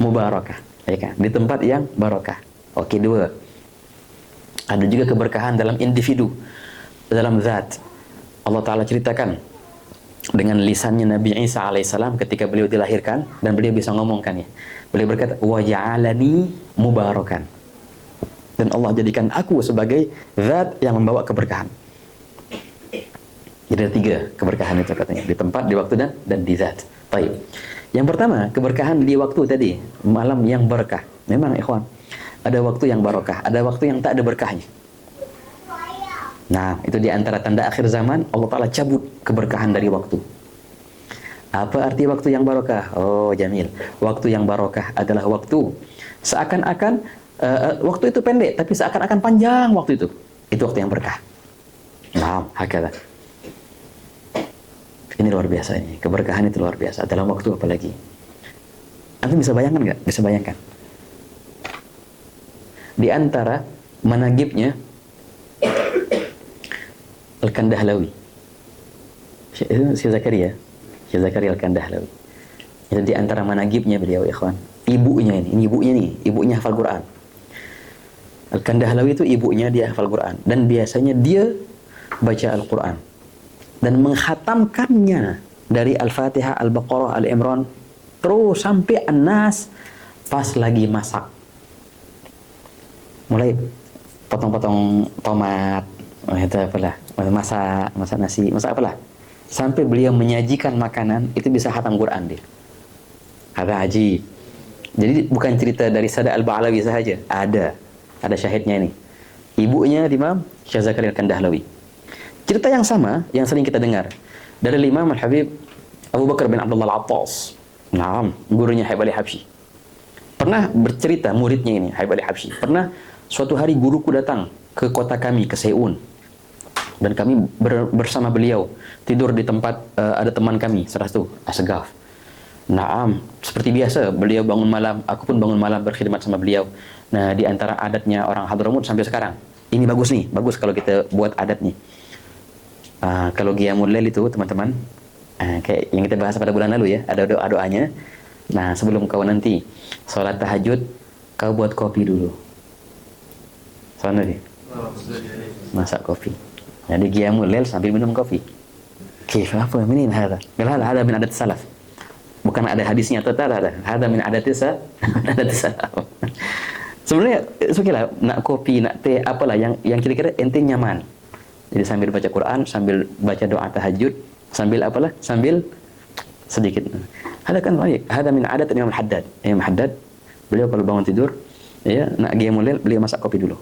mubarakah. Ya kan? Di tempat yang barakah. Oke, 2. Ada juga keberkahan dalam individu, dalam zat. Allah Ta'ala ceritakan dengan lisannya Nabi Isa alaihissalam ketika beliau dilahirkan dan beliau bisa ngomongkan ya. Beliau berkata, wa ja'alani mubarakan. Dan Allah jadikan aku sebagai zat yang membawa keberkahan. Jadi ada 3 keberkahan itu katanya, di tempat, di waktu dan di zat. Baik. Yang pertama, keberkahan di waktu tadi, malam yang berkah. Memang ikhwan, ada waktu yang barakah, ada waktu yang tak ada berkahnya. Nah, itu di antara tanda akhir zaman, Allah Ta'ala cabut keberkahan dari waktu. Apa arti waktu yang barakah? Oh, jamil. Waktu yang barakah adalah waktu seakan-akan waktu itu pendek, tapi seakan-akan panjang waktu itu. Itu waktu yang berkah. Nah, hakala. Ini luar biasa ini. Keberkahan itu luar biasa. Dalam waktu apalagi. Anda bisa bayangkan nggak? Bisa bayangkan. Di antara managibnya Al-Kandahlawi. Syekh Zakaria Al-Kandahlawi. Itu di antara managibnya beliau, ikhwan. Ibunya ini ibunya nih, ibunya hafal Quran. Al-Kandahlawi itu ibunya, dia hafal Quran. Dan biasanya dia baca Al-Quran. Dan menghatamkannya dari Al-Fatihah, Al-Baqarah, Al-Imran, terus sampai An-Nas pas lagi masak. Mulai potong-potong tomat, itu apalah, masak nasi, masak apalah. Sampai beliau menyajikan makanan, itu bisa khatam Quran dia. Ada haji. Jadi bukan cerita dari Sada Al-Ba'alawi saja, ada syahidnya ini. Ibunya Imam Syekh Zakaria Al-Kandahlawi. Cerita yang sama yang sering kita dengar dari Imam Al-Habib Abu Bakar bin Abdullah Al-Attas. Naam, gurunya Habib Ali Habsyi. Pernah bercerita muridnya ini, Habib Ali Habsyi. Pernah suatu hari guruku datang ke kota kami, ke Seun. Dan kami bersama beliau tidur di tempat ada teman kami, salah satu Asgaf. Naam, seperti biasa beliau bangun malam, aku pun bangun malam berkhidmat sama beliau. Nah, di antara adatnya orang Hadramut sampai sekarang. Ini bagus nih, bagus kalau kita buat adat nih. Kalau Qiyamul Lail itu teman-teman, kayak yang kita bahas pada bulan lalu ya, ada doa-doanya. Nah, sebelum kau nanti sholat tahajud, kau buat kopi dulu. Soalnya nih, masak kopi. Jadi Qiyamul Lail sambil minum kopi. Kif apa ini hada? Hada min adat salaf. Bukan ada hadisnya atau tak ada. Hada min adat salaf. Sebenarnya sukilah nak kopi, nak teh, apalah yang kira-kira ente nyaman. Jadi sambil baca Quran, sambil baca doa tahajud, sambil apalah, sambil sedikit. Ada kan baik. Ada min adat Imam Haddad. Imam Haddad, beliau kalau bangun tidur, ya nak Qiyamul Lail, beliau masak kopi dulu.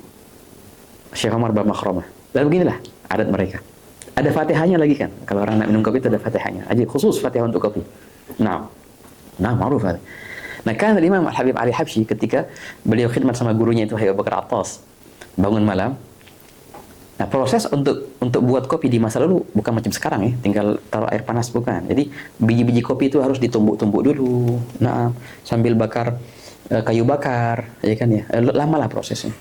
Syekh Umar bin Makhrumah. Dan beginilah adat mereka. Ada Fatihahnya lagi kan. Kalau orang nak minum kopi itu ada Fatihahnya. Ajib khusus Fatihah untuk kopi. Nah, ma'ruf. Nah, kan Imam Al-Habib Ali Habsyi ketika beliau khidmat sama gurunya itu Abu Bakar Attas, bangun malam. Nah, proses untuk buat kopi di masa lalu bukan macam sekarang ya, tinggal taruh air panas, bukan. Jadi biji-biji kopi itu harus ditumbuk-tumbuk dulu. Nah, sambil bakar kayu bakar, ya kan ya. Lamalah prosesnya.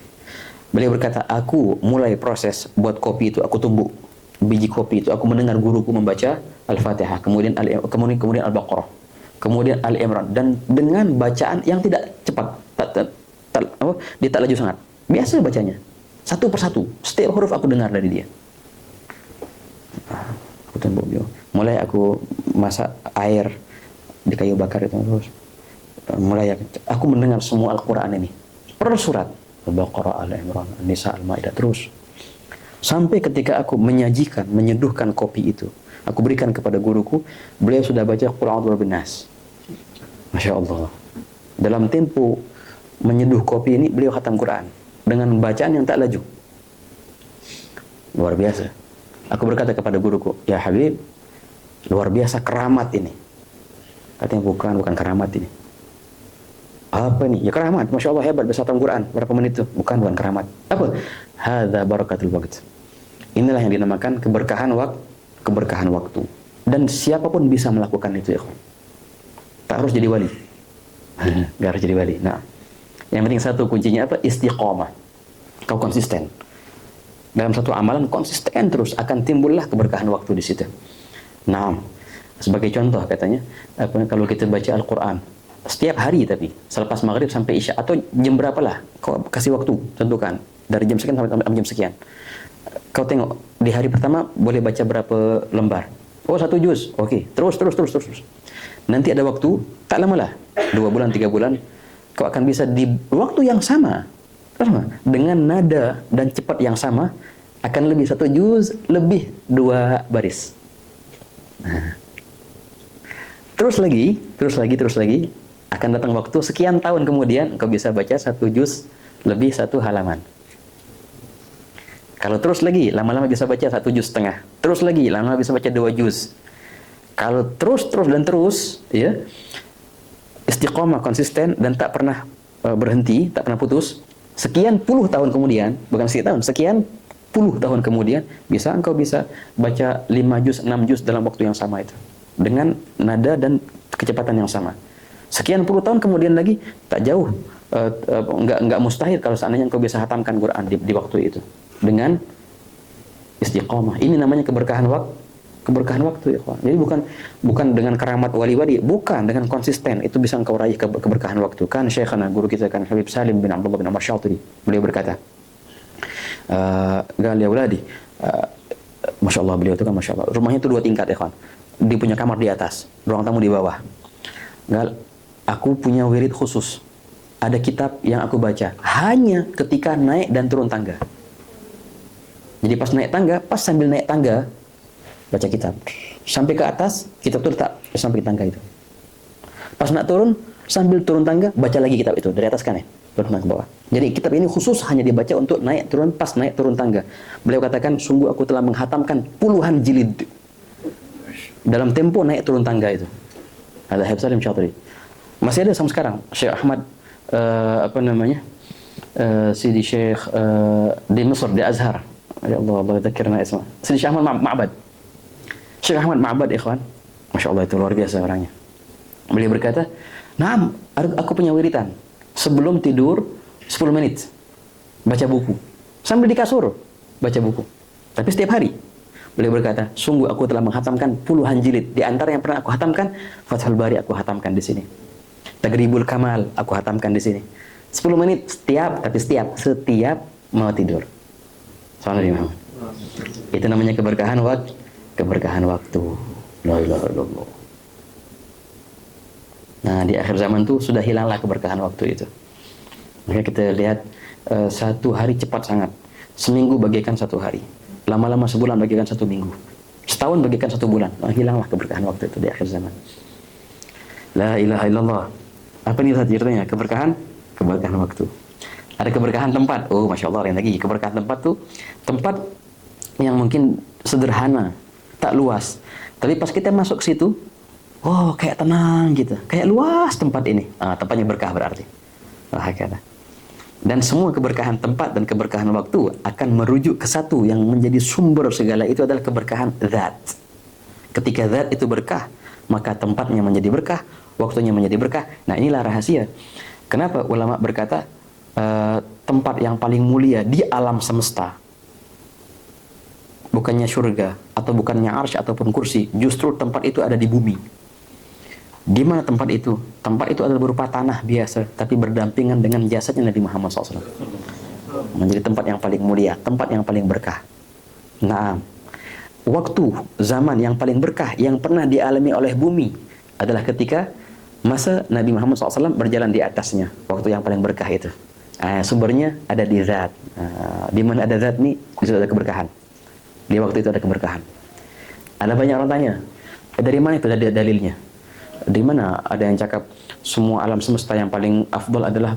Beliau berkata, aku mulai proses buat kopi itu, aku tumbuk biji kopi itu, aku mendengar guruku membaca Al-Fatihah, kemudian Al-Baqarah, kemudian Al-Imran, dan dengan bacaan yang tidak cepat, dia tak laju sangat, biasa bacanya. Satu persatu, setiap huruf aku dengar dari dia. Aku tumbuk dia. Mulai aku masak air di kayu bakar itu terus. Mulai aku mendengar semua Al-Quran ini per surat, Al-Baqarah, Al-Imran, An-Nisa, Al-Maidah, terus. Sampai ketika aku menyajikan, menyeduhkan kopi itu, aku berikan kepada guruku, beliau sudah baca Qul A'udzu Birabbin Nas. Masya Allah. Dalam tempo menyeduh kopi ini, beliau khatam Quran dengan bacaan yang tak laju. Luar biasa. Aku berkata kepada guruku, ya Habib, luar biasa keramat ini. Katanya bukan keramat ini. Apa ini? Ya keramat. Masya Allah hebat bisa khatam Quran. Berapa menit itu? Bukan keramat. Apa? Hadza barakatul waqt. Inilah yang dinamakan keberkahan waktu. Dan siapapun bisa melakukan itu, ya. Tak harus jadi wali. Gak harus jadi wali. Nah, yang penting satu kuncinya apa? Istiqomah. Kau konsisten. Dalam satu amalan konsisten terus, akan timbullah keberkahan waktu di situ. Nah, sebagai contoh katanya, kalau kita baca Al-Quran setiap hari, tapi selepas maghrib sampai isya, atau jam berapa lah, kau kasih waktu, tentukan dari jam sekian sampai jam sekian. Kau tengok di hari pertama boleh baca berapa lembar. Oh, 1 juz. Oke, terus. Nanti ada waktu, tak lama lah, 2 bulan, 3 bulan, kau akan bisa di waktu yang sama, dengan nada dan cepat yang sama, akan lebih 1 juz, lebih 2 baris. Nah. Terus lagi, akan datang waktu sekian tahun kemudian, kau bisa baca 1 juz, lebih 1 halaman. Kalau terus lagi, lama-lama bisa baca 1 juz setengah. Terus lagi, lama-lama bisa baca 2 juz. Kalau terus, ya, istiqomah, konsisten, dan tak pernah berhenti, tak pernah putus, sekian puluh tahun kemudian, bukan sekian tahun, sekian puluh tahun kemudian, engkau bisa baca 5 juz, 6 juz dalam waktu yang sama itu. Dengan nada dan kecepatan yang sama. Sekian puluh tahun kemudian lagi, tak jauh, enggak mustahil kalau seandainya engkau bisa hatamkan Quran di waktu itu. Dengan istiqomah. Ini namanya keberkahan waktu, ya. Jadi bukan dengan keramat wali-wali, bukan, dengan konsisten itu bisa engkau raih keberkahan waktu. Kan Syekhana, guru kita kan Habib Salim bin Abdullah bin Umar Syatiri, beliau berkata, gal ya uladi, Masya Allah, beliau itu kan Masya Allah, rumahnya itu 2 tingkat, ya kan. Dia punya kamar di atas, ruang tamu di bawah. Gal, aku punya wirid khusus, ada kitab yang aku baca hanya ketika naik dan turun tangga. Jadi pas naik tangga, pas sambil naik tangga baca kitab, sampai ke atas kitab itu letak sampai ke tangga itu. Pas nak turun, sambil turun tangga baca lagi kitab itu dari atas kan ya, turun ke bawah. Jadi kitab ini khusus hanya dibaca untuk naik turun, pas naik turun tangga. Beliau katakan, sungguh aku telah menghatamkan puluhan jilid dalam tempo naik turun tangga itu. Ada Habib Salim Syatiri. Masih ada sampai sekarang Syekh Ahmad Sidi Syekh di Mesir, di Azhar. Ya Allah dzakirna isma. Sidi Syekh Ahmad Ma'bad. Syekh Ahmad Ma'bad, ikhwan. Masya Allah, itu luar biasa orangnya. Beliau berkata, "Naam, aku punya wiritan. Sebelum tidur 10 menit baca buku. Sambil di kasur baca buku. Tapi setiap hari." Beliau berkata, "Sungguh aku telah menghatamkan puluhan jilid. Di antara yang pernah aku hatamkan, Fathul Bari aku hatamkan di sini. Taghribul Kamal aku hatamkan di sini. 10 menit setiap mau tidur." Subhanallah. Itu namanya keberkahan waktu. La ilaha illallah. Nah, di akhir zaman tuh sudah hilanglah keberkahan waktu itu. Maka kita lihat 1 hari cepat sangat. Seminggu bagaikan 1 hari. Lama-lama sebulan bagaikan 1 minggu. Setahun bagaikan 1 bulan. Nah, hilanglah keberkahan waktu itu di akhir zaman. La ilaha illallah. Apa nih ceritanya? Keberkahan waktu. Ada keberkahan tempat. Oh, Masya Allah, lain lagi. Keberkahan tempat tuh tempat yang mungkin sederhana, tak luas. Tapi pas kita masuk ke situ, Oh, kayak tenang gitu, kayak luas tempat ini. Tempatnya berkah berarti. Kata. Dan semua keberkahan tempat dan keberkahan waktu akan merujuk ke satu yang menjadi sumber segala itu adalah keberkahan zat. Ketika zat itu berkah, maka tempatnya menjadi berkah, waktunya menjadi berkah. Nah, inilah rahasia. Kenapa ulama berkata tempat yang paling mulia di alam semesta bukannya surga atau bukannya arsy ataupun kursi, justru tempat itu ada di bumi. Di mana tempat itu? Tempat itu adalah berupa tanah biasa, tapi berdampingan dengan jasadnya Nabi Muhammad SAW. Menjadi tempat yang paling mulia, tempat yang paling berkah. Nah, waktu, zaman yang paling berkah yang pernah dialami oleh bumi adalah ketika masa Nabi Muhammad SAW berjalan di atasnya. Waktu yang paling berkah itu. Sumbernya ada di zat. Di mana ada zat ini, bisa ada keberkahan. Di waktu itu ada keberkahan. Ada banyak orang tanya, dari mana itu ada dalilnya? Di mana ada yang cakap semua alam semesta yang paling afdal adalah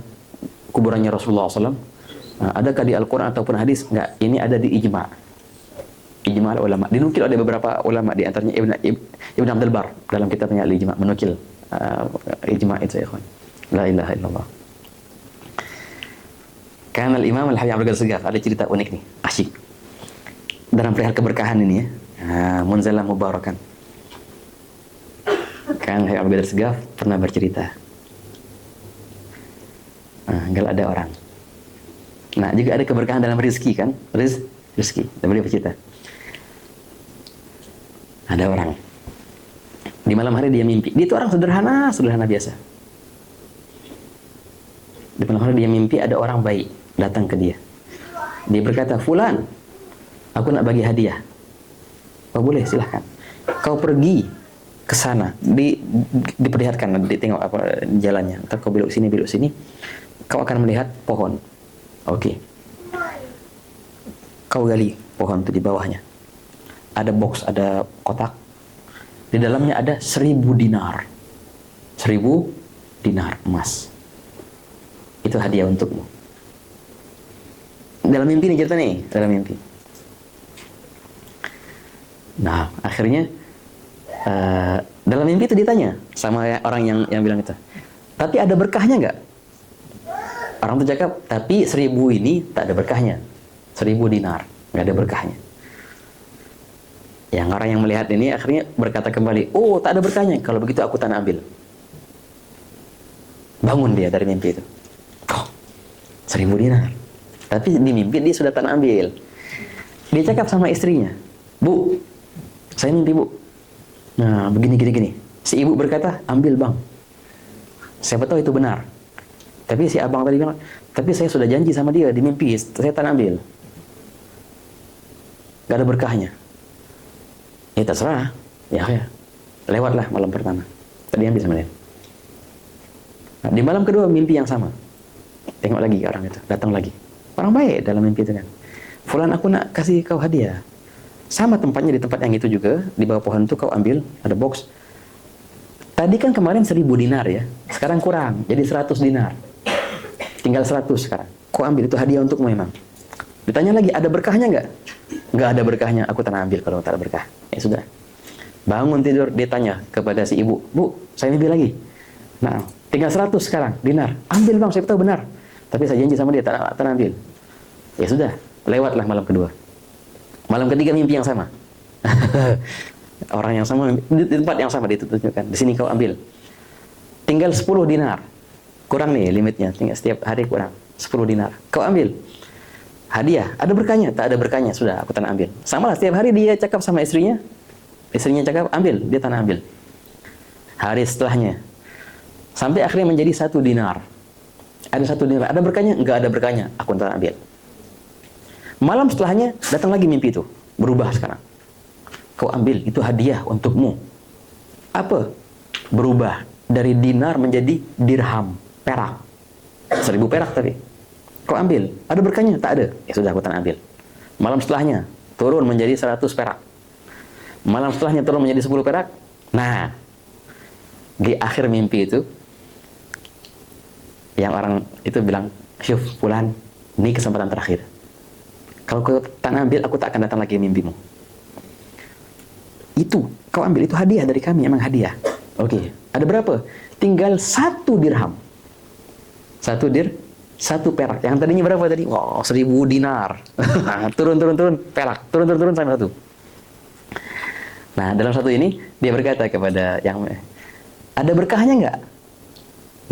kuburannya Rasulullah SAW? Adakah di Al-Quran ataupun hadis? Enggak, ini ada di ijma'. Ijma' ulama. Dinukil oleh beberapa ulama, di antaranya Ibn Abdul Bar dalam kitabnya Al-Ijma' menukil ijma' itu, ya ikhwan. La ilaha illallah. Karena Imam Al-Habib Abdul Segaf ada cerita unik nih, asyik. Dalam perihal keberkahan ini ya. Munzalah mubarakan. Kan Habib Abdul Segaf pernah bercerita. Kalau ada orang. Nah, juga ada keberkahan dalam rezeki kan? Rezeki. Dan beliau bercerita. Ada orang. Di malam hari dia mimpi. Dia itu orang sederhana biasa. Di malam hari dia mimpi ada orang baik datang ke dia. Dia berkata, "Fulan, aku nak bagi hadiah." "Oh, boleh, silahkan. Kau pergi ke sana, diperlihatkan, ditengok apa jalannya. Ntar kau belok sini, kau akan melihat pohon. Oke. Kau gali pohon itu di bawahnya. Ada box, ada kotak. Di dalamnya ada 1000 dinar. 1000 dinar emas. Itu hadiah untukmu." Dalam mimpi nih cerita nih, dalam mimpi. Nah, akhirnya dalam mimpi itu ditanya sama orang yang bilang itu. Tapi ada berkahnya nggak? Orang itu cakap, tapi 1000 ini tak ada berkahnya. 1000 dinar, nggak ada berkahnya. Yang orang yang melihat ini akhirnya berkata kembali, "Oh, tak ada berkahnya. Kalau begitu aku tak nak ambil." Bangun dia dari mimpi itu. Oh, 1000 dinar. Tapi di mimpi dia sudah tak nak ambil. Dia cakap sama istrinya, "Bu, saya mimpi, Bu. Nah, begini. Si ibu berkata, "Ambil, Bang. Siapa tahu itu benar." Tapi si abang tadi bilang, "Tapi saya sudah janji sama dia di mimpi, saya tak ambil. Gak ada berkahnya." Ya terserah. Ya. Lewatlah malam pertama. Tadi ambil sama dia. Nah, di malam kedua mimpi yang sama. Tengok lagi orang itu, datang lagi. Orang baik dalam mimpi itu kan. "Fulan, aku nak kasih kau hadiah. Sama tempatnya di tempat yang itu juga, di bawah pohon itu kau ambil, ada box. Tadi kan kemarin 1000 dinar ya, sekarang kurang, jadi 100 dinar. Tinggal 100 sekarang. Kau ambil, itu hadiah untukmu memang." Ditanya lagi, "Ada berkahnya nggak?" "Nggak ada berkahnya, aku tak ambil kalau tak ada berkah." Ya sudah. Bangun tidur, dia tanya kepada si ibu, "Bu, saya mimpi lagi. Nah, tinggal 100 sekarang, dinar. Ambil, Bang, saya tahu benar. Tapi saya janji sama dia, tak ambil." Ya sudah, lewatlah malam kedua. Malam ketiga mimpi yang sama. Orang yang sama, di tempat yang sama ditunjukkan. Di sini kau ambil. Tinggal 10 dinar. Kurang nih limitnya, tinggal setiap hari kurang 10 dinar. Kau ambil. Hadiah, ada berkahnya? Tak ada berkahnya, sudah aku tak ambil. Sama lah, setiap hari dia cakap sama istrinya. Istrinya cakap, "Ambil," dia tak ambil. Hari setelahnya, sampai akhirnya menjadi 1 dinar. Ada 1 dinar, ada berkahnya? Enggak ada berkahnya, aku tak ambil. Malam setelahnya datang lagi mimpi itu, berubah sekarang. "Kau ambil, itu hadiah untukmu." Apa? Berubah dari dinar menjadi dirham, perak. 1000 perak tadi. "Kau ambil, ada berkahnya?" Tak ada. Ya sudah, aku tak ambil. Malam setelahnya turun menjadi 100 perak. Malam setelahnya turun menjadi 10 perak. Nah, di akhir mimpi itu, yang orang itu bilang, "Syuf, Fulan, ini kesempatan terakhir. Kalau kau tak ambil, aku tak akan datang lagi mimpimu. Itu, kau ambil, itu hadiah dari kami, emang hadiah. Oke, ada berapa? Tinggal 1 dirham. Satu perak. Yang tadinya berapa tadi? Wow, 1000 dinar. turun, perak. Turun sampai 1. Nah, dalam satu ini, dia berkata kepada yang, ada berkahnya nggak?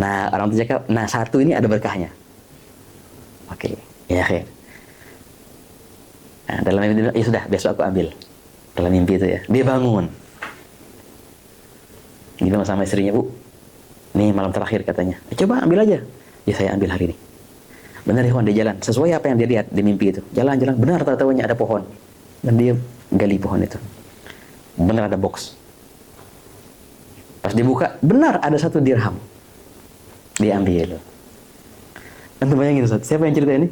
Nah, orang itu cakap, nah 1 ini ada berkahnya. Oke, ya khair. Nah, dalam mimpi dia bilang, ya sudah, besok aku ambil. Dalam mimpi itu ya, dia bangun. Dia bilang sama istrinya, Bu, nih malam terakhir katanya. Coba ambil aja. Ya saya ambil hari ini. Benar ya, dia jalan. Sesuai apa yang dia lihat di mimpi itu. Jalan-jalan, benar tahu-tahunya ada pohon. Dan dia gali pohon itu. Benar ada box. Pas dibuka, benar ada 1 dirham. Dia ambil. Antum bayangin Ustaz, siapa yang cerita ini?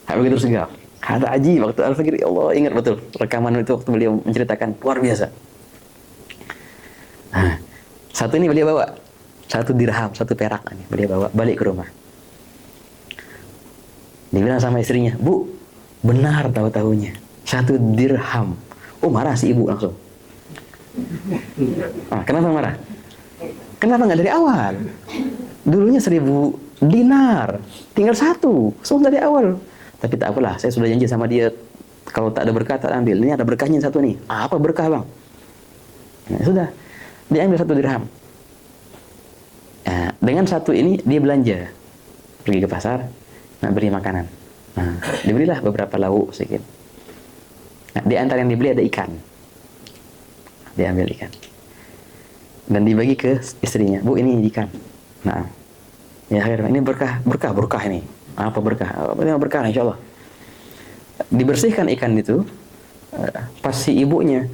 Habib Ghidul Segaf. Kata Aji waktu Al-Fakir, ya Allah ingat betul rekaman itu waktu beliau menceritakan, luar biasa. Nah, 1 ini beliau bawa, 1 dirham, 1 perak ini beliau bawa balik ke rumah. Dibilang sama istrinya, Bu, benar tahu-tahunya 1 dirham. Oh, marah si ibu langsung. Kenapa marah? Kenapa nggak dari awal? Dulunya 1000 dinar, tinggal 1, semua dari awal. Tapi tak apalah, saya sudah janji sama dia, kalau tak ada berkah tak ambil. Ini ada berkahnya 1 nih. Apa berkah bang? Nah, sudah, dia ambil 1 dirham. Nah, dengan 1 ini dia belanja, pergi ke pasar, nah, beri makanan. Nah, diberilah beberapa lauk sedikit. Nah, di antara yang dibeli ada ikan. Dia ambil ikan dan dibagi ke istrinya. Bu, ini ikan. Nah, ya akhirnya ini berkah ini. Apa berkah? Ini berkah insya Allah. Dibersihkan ikan itu, pas si ibunya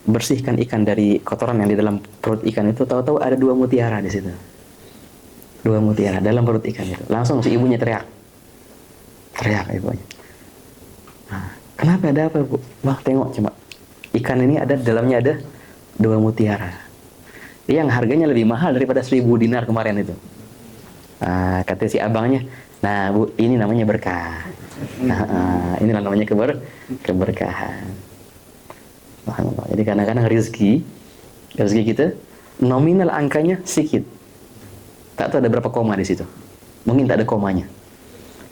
bersihkan ikan dari kotoran yang di dalam perut ikan itu, tahu-tahu ada 2 mutiara di situ. 2 mutiara dalam perut ikan itu. Langsung si ibunya teriak ibunya. Nah, kenapa, ada apa Bu? Wah, tengok coba. Ikan ini ada dalamnya ada 2 mutiara. Yang harganya lebih mahal daripada 1000 dinar kemarin itu. Nah, kata si abangnya, nah Bu, ini namanya berkah. Nah, ini namanya keberkahan. Jadi kadang-kadang rezeki kita nominal angkanya sedikit. Tak tahu ada berapa koma di situ. Mungkin tak ada komanya.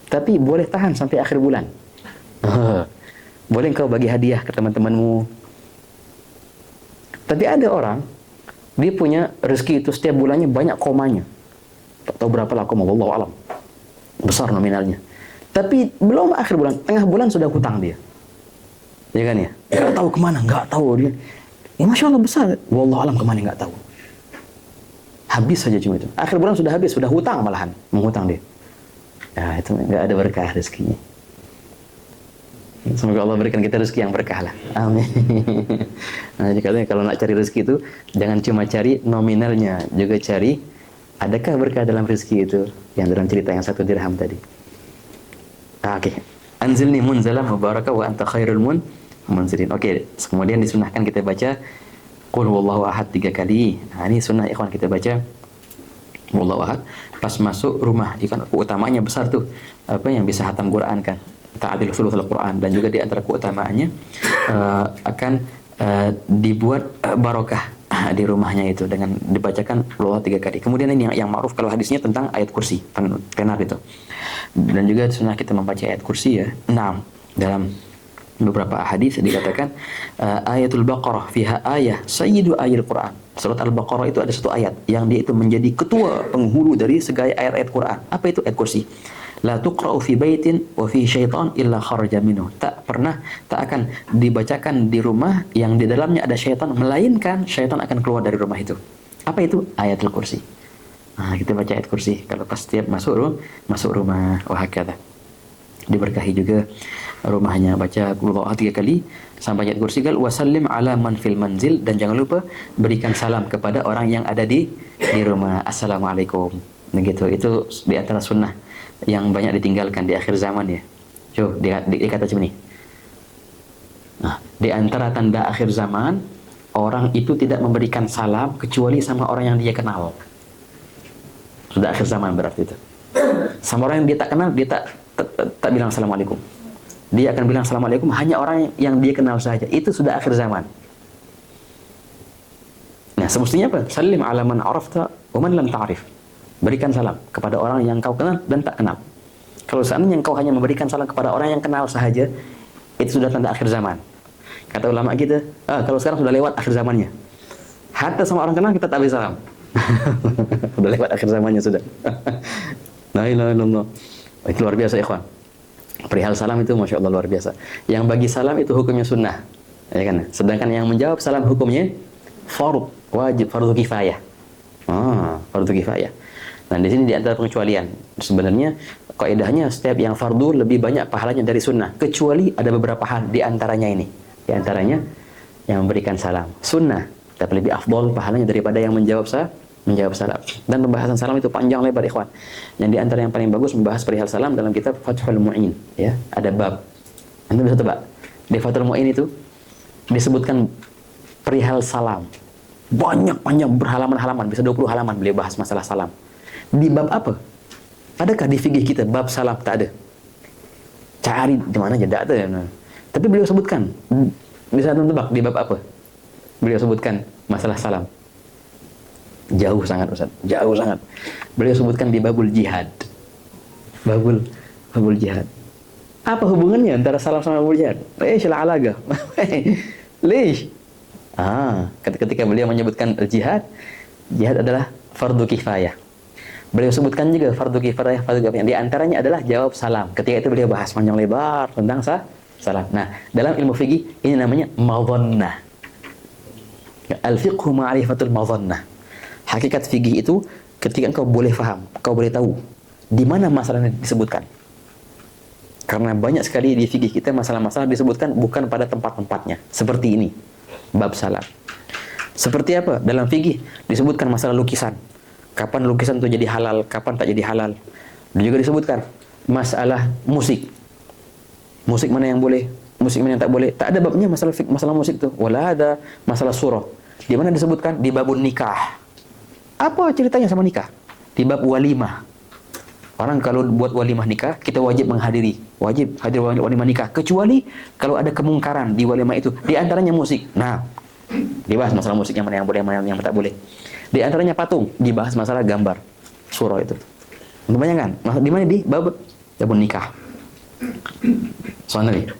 Tapi boleh tahan sampai akhir bulan. Boleh engkau bagi hadiah ke teman-temanmu. Tapi ada orang, dia punya rezeki itu setiap bulannya banyak komanya. Tak tahu berapa lah koma, wallahu alam. Besar nominalnya. Tapi belum akhir bulan, tengah bulan sudah hutang dia. Ya kan ya? Nggak tahu kemana, nggak tahu dia. Ya Masya Allah besar. Wallahu alam kemana, nggak tahu. Habis saja cuma itu. Akhir bulan sudah habis, sudah hutang malahan. Menghutang dia. Ya itu nggak ada berkah rezekinya. Semoga Allah berikan kita rezeki yang berkah lah. Amin. Nah, jadi kalau nak cari rezeki itu, jangan cuma cari nominalnya, juga cari adakah berkah dalam rezeki itu, yang dalam cerita yang 1 dirham tadi. Oke. Anzilni munzalan mubarakah wa anta khairul munzilin. Oke, kemudian disunahkan kita baca Qul huwallahu ahad 3 kali. Nah, ini sunnah ikhwan kita baca Wallahu ahad pas masuk rumah. Ikan utamanya besar tuh, apa yang bisa hatam Quran kan. Ta'adil thuluthul Quran, dan juga di antara keutamaannya akan dibuat barokah di rumahnya itu dengan dibacakan Allah 3 kali. Kemudian ini yang ma'ruf kalau hadisnya tentang ayat kursi, penar itu. Dan juga sunnah kita membaca ayat kursi ya. Nah, dalam beberapa hadis dikatakan ayatul Baqarah fiha ayah sayyidu ayil Quran. Surat Al-Baqarah itu ada 1 ayat yang dia itu menjadi ketua penghulu dari segala ayat-ayat Quran. Apa itu ayat kursi? La tuqra'u fi baitin wa fi syaitan illa kharaja minhu. Tak akan dibacakan di rumah yang di dalamnya ada syaitan, melainkan syaitan akan keluar dari rumah itu. Apa itu? Ayatul kursi. Nah, kita baca ayat kursi kalau pas setiap masuk rumah. Wahakadha. Diberkahi juga rumahnya, baca qul huwallahu 3 kali sampai ayat kursi. Gal wasallim ala man fil manzil, dan jangan lupa berikan salam kepada orang yang ada di rumah. Assalamualaikum. Begitu. Itu di antara sunnah yang banyak ditinggalkan di akhir zaman ya. Coba dikata macam ni. Nah, di antara tanda akhir zaman, orang itu tidak memberikan salam kecuali sama orang yang dia kenal. Sudah akhir zaman berarti itu. Sama orang yang dia tak kenal, dia tak bilang assalamualaikum. Dia akan bilang assalamualaikum hanya orang yang dia kenal saja. Itu sudah akhir zaman. Nah, semestinya apa? Salim ala man arafta wa man lam ta'rif. Berikan salam kepada orang yang kau kenal dan tak kenal. Kalau seandainya kau hanya memberikan salam kepada orang yang kenal sahaja, itu sudah tanda akhir zaman. Kata ulama kita, kalau sekarang sudah lewat akhir zamannya. Hatta sama orang kenal kita tak bisa salam. Sudah lewat akhir zamannya sudah. La ilaha illallah. Itu luar biasa ikhwan. Perihal salam itu Masya Allah luar biasa. Yang bagi salam itu hukumnya sunnah, ya kan? Sedangkan yang menjawab salam hukumnya fard, wajib, fardu kifayah. Fardu kifayah. Nah di sini di antara pengecualian. Sebenarnya kaidahnya setiap yang fardu lebih banyak pahalanya dari sunnah, kecuali ada beberapa hal di antaranya ini. Di antaranya yang memberikan salam sunnah, tapi lebih afdol pahalanya daripada yang menjawab salam. Dan pembahasan salam itu panjang lebar ikhwan. Yang di antara yang paling bagus membahas perihal salam dalam kitab Fathul Mu'in, ya. Ada bab. Anda bisa tebak. Di Fathul Mu'in itu disebutkan perihal salam. Banyak panjang berhalaman-halaman, bisa 20 halaman beliau bahas masalah salam. Di bab apa? Adakah di fikih kita bab salam? Tak ada. Cari di mana aja, tak ada. Tapi beliau sebutkan. Bisa tebak di bab apa? Beliau sebutkan masalah salam. Jauh sangat Ustaz, jauh sangat. Beliau sebutkan di babul jihad. Babul jihad. Apa hubungannya antara salam sama babul jihad? Alagah. Lish. Ketika beliau menyebutkan jihad adalah fardu kifayah. Beliau sebutkan juga fardu kifayah. Di antaranya adalah jawab salam. Ketika itu beliau bahas panjang lebar tentang salam. Nah, dalam ilmu fikih ini namanya madhannah. Al-fiqhu ma'rifatul madhannah. Hakikat fikih itu ketika engkau boleh faham, kau boleh tahu di mana masalahnya disebutkan. Karena banyak sekali di fikih kita masalah-masalah disebutkan bukan pada tempat-tempatnya. Seperti ini, bab salam. Seperti apa? Dalam fikih disebutkan masalah lukisan. Kapan lukisan itu jadi halal, kapan tak jadi halal. Dan juga disebutkan masalah musik. Musik mana yang boleh, musik mana yang tak boleh. Tak ada babnya masalah musik itu. Wala ada masalah surah. Di mana disebutkan? Di babun nikah. Apa ceritanya sama nikah? Di bab walimah. Orang kalau buat walimah nikah, kita wajib menghadiri. Wajib hadir walimah nikah. Kecuali kalau ada kemungkaran di walimah itu. Di antaranya musik. Nah, dibahas masalah musik yang mana yang boleh, mana yang tak boleh. Di antaranya patung. Dibahas masalah gambar. Surah itu. Untuk bayangkan. Di mana? Di babun nikah. Soalnya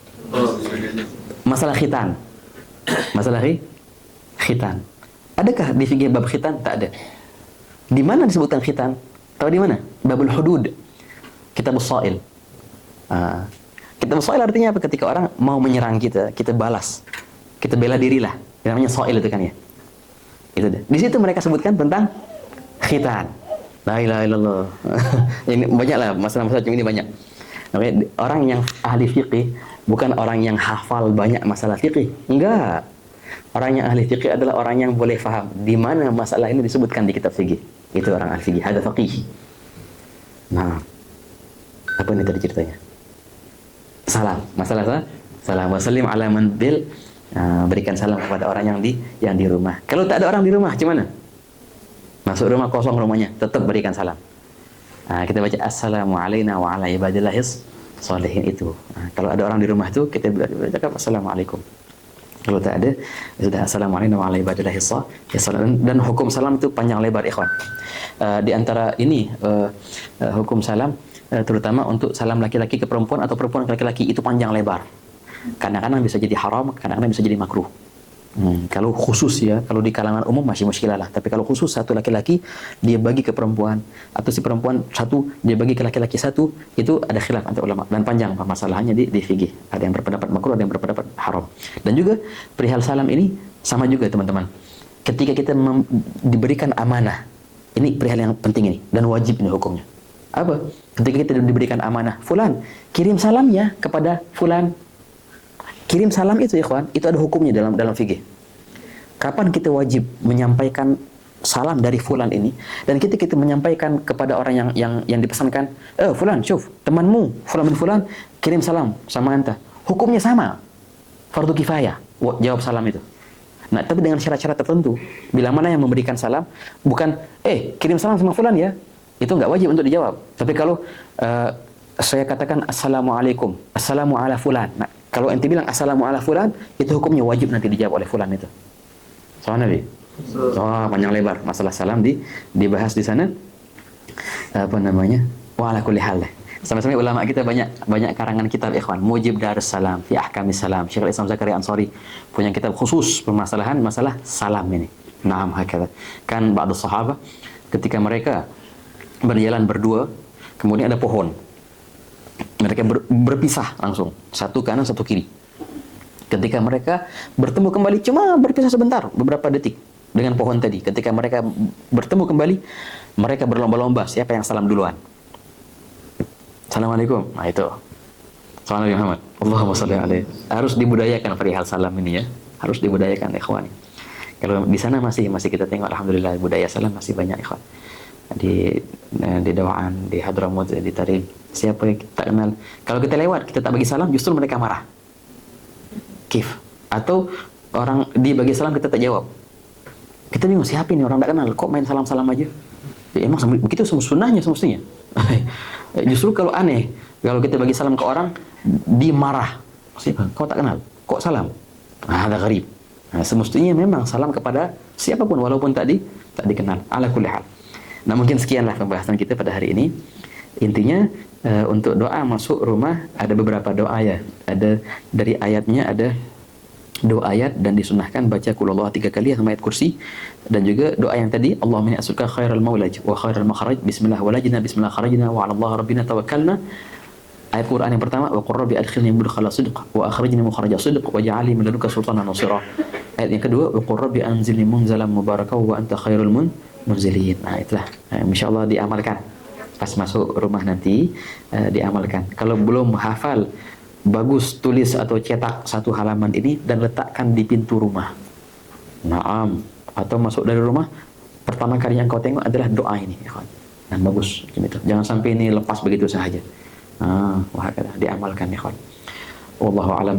masalah khitan. Masalah khitan. Adakah di fikih bab khitan? Tak ada. Di mana disebutkan khitan? Tahu di mana? Babul hudud. Kitabus Shail. Kitabus Shail artinya apa? Ketika orang mau menyerang kita, kita balas. Kita bela dirilah. Namanya Shail itu kan ya. Itu deh. Di situ mereka sebutkan tentang khitan. La ilaha illallah. Ini banyaklah masalah-masalah macam ini banyak. Namanya orang yang ahli fikih bukan orang yang hafal banyak masalah fikih. Enggak. Orang yang ahli fikih adalah orang yang boleh faham di mana masalah ini disebutkan di kitab fikih. Itu orang ahli fikih, ada faqih. Nah, apa ini tadi ceritanya? Salam, masalah salam. Wassalim ala man bil, berikan salam kepada orang yang di rumah. Kalau tak ada orang di rumah, gimana? Masuk rumah kosong rumahnya, tetap berikan salam. Kita baca assalamu alaina wa ala ibadillahis sholihin itu. Kalau ada orang di rumah itu kita baca assalamualaikum. Kalau tak ada, sudah assalamualaikum warahmatullahi wabarakatuh. Dan hukum salam itu panjang lebar ikhwan. Di antara ini hukum salam terutama untuk salam laki-laki ke perempuan atau perempuan ke laki-laki itu panjang lebar. Kadang-kadang bisa jadi haram, kadang-kadang bisa jadi makruh. Kalau khusus ya, kalau di kalangan umum masih muskilah lah. Tapi kalau khusus satu laki-laki dia bagi ke perempuan, atau si perempuan satu dia bagi ke laki-laki satu, itu ada khilaf antara ulama dan panjang permasalahannya di fikih. Ada yang berpendapat makruh, ada yang berpendapat haram. Dan juga perihal salam ini sama juga teman-teman. Ketika kita diberikan amanah, ini perihal yang penting ini dan wajib ini hukumnya. Apa? Ketika kita diberikan amanah, fulan kirim salamnya kepada fulan. Kirim salam itu ikhwan, itu ada hukumnya dalam fikih. Kapan kita wajib menyampaikan salam dari fulan ini, dan kita menyampaikan kepada orang yang dipesankan, fulan, syuf, temanmu fulan bin fulan kirim salam sama anta. Hukumnya sama. Fardu kifayah jawab salam itu. Nah, tapi dengan syarat-syarat tertentu. Bila mana yang memberikan salam bukan kirim salam sama fulan ya, itu enggak wajib untuk dijawab. Tapi kalau saya katakan assalamualaikum, assalamu ala fulan. Nah, kalau ente bilang assalamu ala fulan, itu hukumnya wajib nanti dijawab oleh fulan itu. Soalnya Nabi. Oh, panjang lebar masalah salam dibahas di sana. Apa namanya? Wa ala kulli hal. Sama-sama ulama kita banyak karangan kitab ikhwan. Mujib Darus Salam fi Ahkamis Salam. Syekhul Islam Zakaria Ansari punya kitab khusus permasalahan masalah salam ini. Naam hakala. Kan ba'd sahabat ketika mereka berjalan berdua, kemudian ada pohon. Mereka berpisah langsung, satu kanan satu kiri. Ketika mereka bertemu kembali, cuma berpisah sebentar, beberapa detik dengan pohon tadi. Ketika mereka bertemu kembali, mereka berlomba-lomba siapa yang salam duluan. Assalamualaikum. Nah itu. Assalamualaikum Muhammad. Allahumma shalli alaihi. Harus dibudayakan perihal salam ini ya. Harus dibudayakan ikhwan. Kalau di sana masih kita tengok alhamdulillah budaya salam masih banyak ikhwan. Di Dawaan, di Hadramut, di Tarim. Siapa yang kita kenal? Kalau kita lewat, kita tak bagi salam, justru mereka marah. Kif. Atau orang dibagi salam kita tak jawab. Kita bingung siapa ini orang tak kenal, kok main salam-salam aja? Ya, emang begitu sunnahnya semestinya. Justru kalau aneh, kalau kita bagi salam ke orang, dia marah. Siapa? Kau tak kenal? Kok salam? Ada gharib. Nah, semestinya memang salam kepada siapapun walaupun tak dikenal. Ala kulli hal. Nah, mungkin sekianlah pembahasan kita pada hari ini. Intinya untuk doa masuk rumah ada beberapa doa ya. Ada dari ayatnya ada 2 ayat dan disunahkan baca qul huwallahu 3 kali sama ayat kursi, dan juga doa yang tadi Allahumma inni as'aluka khairal maulaj wa khairal makhraj bismillah walajna bismillah kharajna wa 'ala Allah rabbina tawakkalna. Ayat Quran yang pertama wa qur rabbi adkhilni mudkhala sidq wa akhrijni mukhraja sidq waj'alni min ladunka sultanan nasira. Ayat yang kedua wa qur rabbi anzilni munzalan mubarakan wa anta khairul munzilin. Nah itulah insyaallah diamalkan pas masuk rumah nanti, diamalkan. Kalau belum hafal, bagus tulis atau cetak 1 halaman ini dan letakkan di pintu rumah. Naam. Atau masuk dari rumah, pertama kali yang kau tengok adalah doa ini. Nah bagus. Jangan sampai ini lepas begitu sahaja. Wah, diamalkan ya kawan. Wallahu a'lam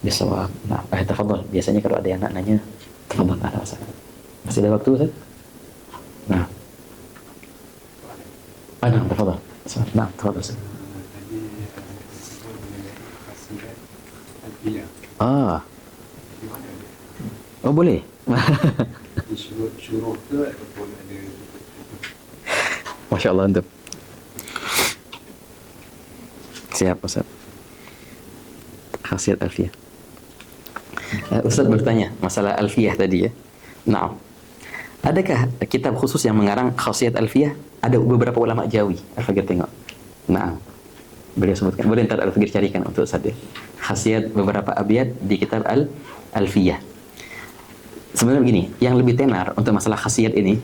bisawab. Nah, tafadhal. Biasanya kalau ada yang nak nanya, tafadhal ada masa. Masih ada waktu, Ustaz? Nah. Tafadhal. Nah, tafadhal, Ustaz. Oh boleh. Syuruh ke ataupun ada Masya Allah antum. Siap Ustaz. Khasiat alfiyah. Ustaz bertanya masalah alfiyah tadi ya. Nah, adakah kitab khusus yang mengarang khasiat alfiyah? Ada beberapa ulama Jawi. Al-Faqir tengok. Nah, beliau sebutkan. Boleh ntar Al-Faqir carikan untuk Ustaz ya. Khasiat beberapa abiyat di kitab Alfiyah. Sebenarnya begini, yang lebih tenar untuk masalah khasiat ini,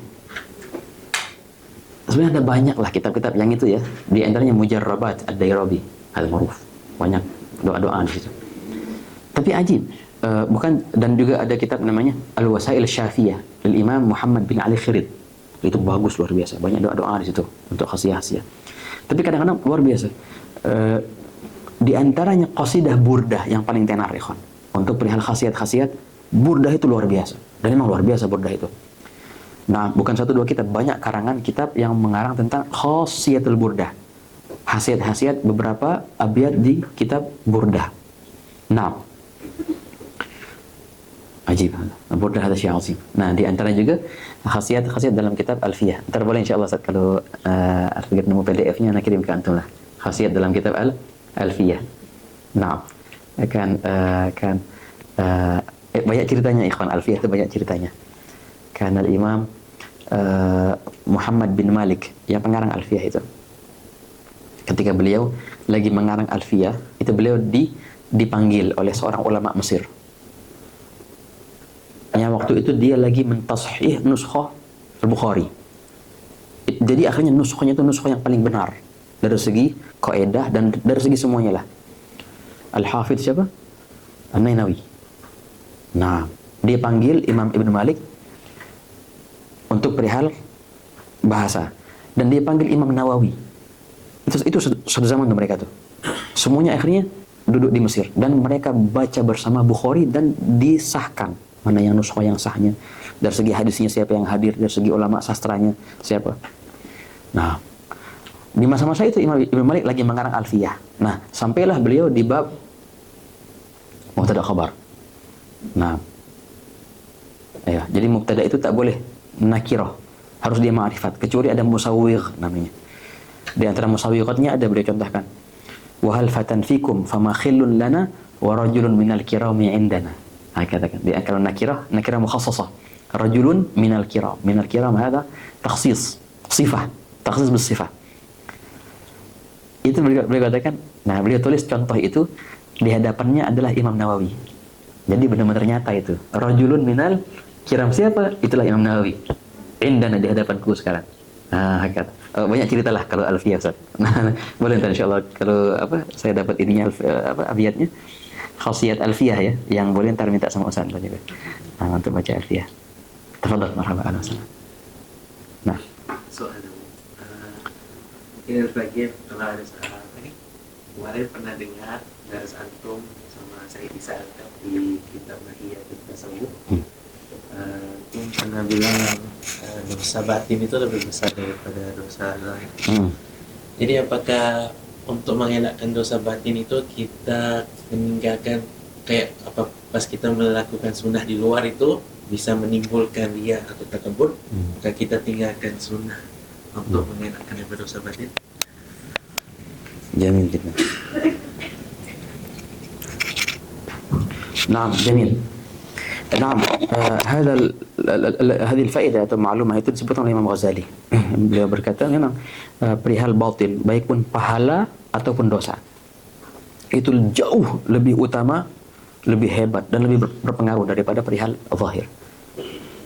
sebenarnya ada banyak lah kitab-kitab yang itu ya. Di antaranya Mujarrabat Ad-Dairabi Al-Maruf. Banyak doa-doa di situ. Tapi ajib, bukan, dan juga ada kitab namanya Al-Wasail Syafiyah dari Imam Muhammad bin Ali Khirid. Itu bagus luar biasa, banyak doa-doa di situ untuk khasiat-khasiat. Tapi kadang-kadang luar biasa. Di antaranya qasidah burdah yang paling tenar ikhwan. Untuk perihal khasiat-khasiat, burdah itu luar biasa. Dan memang luar biasa burdah itu. Nah, bukan 1-2 kitab, banyak karangan kitab yang mengarang tentang khasiatul burdah. Khasiat-khasiat beberapa abiyat di kitab burdah. Nah, ajib. Burdah ada syai' azim. Nah, di antara juga khasiat-khasiat dalam kitab Alfiyah. Ntar boleh insyaallah Ustaz kalau Al-Faqir nemu PDF-nya nak kirim ke antum lah. Khasiat dalam kitab Alfiyah. Nah, banyak ceritanya ikhwan. Alfiyah itu banyak ceritanya. Karena Imam Muhammad bin Malik yang pengarang Alfiyah itu, ketika beliau lagi mengarang Alfiyah, itu beliau dipanggil oleh seorang ulama Mesir. Yang waktu itu dia lagi mentashih nuskhah Al-Bukhari. Jadi akhirnya nuskhahnya itu nuskhah yang paling benar dari segi kaidah dan dari segi semuanya lah. Al-Hafidz siapa? An-Nainawi. Nah, dia panggil Imam Ibn Malik untuk perihal bahasa, dan dia panggil Imam Nawawi. Itu satu zaman tuh mereka tuh. Semuanya akhirnya duduk di Mesir dan mereka baca bersama Bukhari dan disahkan mana yang nuskhah yang sahnya, dari segi hadisnya siapa yang hadir, dari segi ulama sastranya siapa. Nah, di masa-masa itu Imam Ibn Malik lagi mengarang Alfiyah. Nah, sampailah beliau di bab Mubtada' Khabar. Nah, Ya, jadi mubtada itu tak boleh nakirah, harus dia ma'rifat, kecuali ada musawwigh namanya. Di antara musawwighatnya ada beliau contohkan, wa hal fatan fikum fama khillun lana wa rajulun minal kirami indana. Katakan dia kalau nakirah mukhassasah, rajulun minal kiram hada takhsis sifah, takhsis bersifah. Itu beliau katakan. Nah, beliau tulis contoh itu di hadapannya adalah Imam Nawawi. Jadi benar-benar nyata itu. Rajulun minal kiram, siapa? Itulah Imam Nawawi. Indana, di hadapanku sekarang. Nah, banyak cerita lah kalau alfiyah, Ustaz. Nah, boleh ntar insyaallah kalau saya dapat ininya abiyatnya. Khasiyat alfiyah ya, yang boleh ntar minta sama Ustaz juga. Nah, untuk baca alfiyah. Tafadhal, marhaba ahlan wasalam. Nah, soal mungkin bagian kalau ada ini kemarin pernah dengar dari antum sama saya bisa di kitab Mahiyah kita Tasawuf yang pernah bilang dosa batin itu lebih besar daripada dosa zahir. Jadi apakah untuk mengelakkan dosa batin itu kita meninggalkan kayak apa pas kita melakukan sunnah di luar itu bisa menimbulkan riya atau takabur, maka kita tinggalkan sunnah untuk mengelakkan daripada dosa batin? جميل جدا. نعم جميل. نعم هذه الفائدة atau معلومة itu disebutkan oleh Imam Ghazali. Beliau berkata memang perihal batin baik pun pahala ataupun dosa itu jauh lebih utama, lebih hebat dan lebih berpengaruh daripada perihal zahir.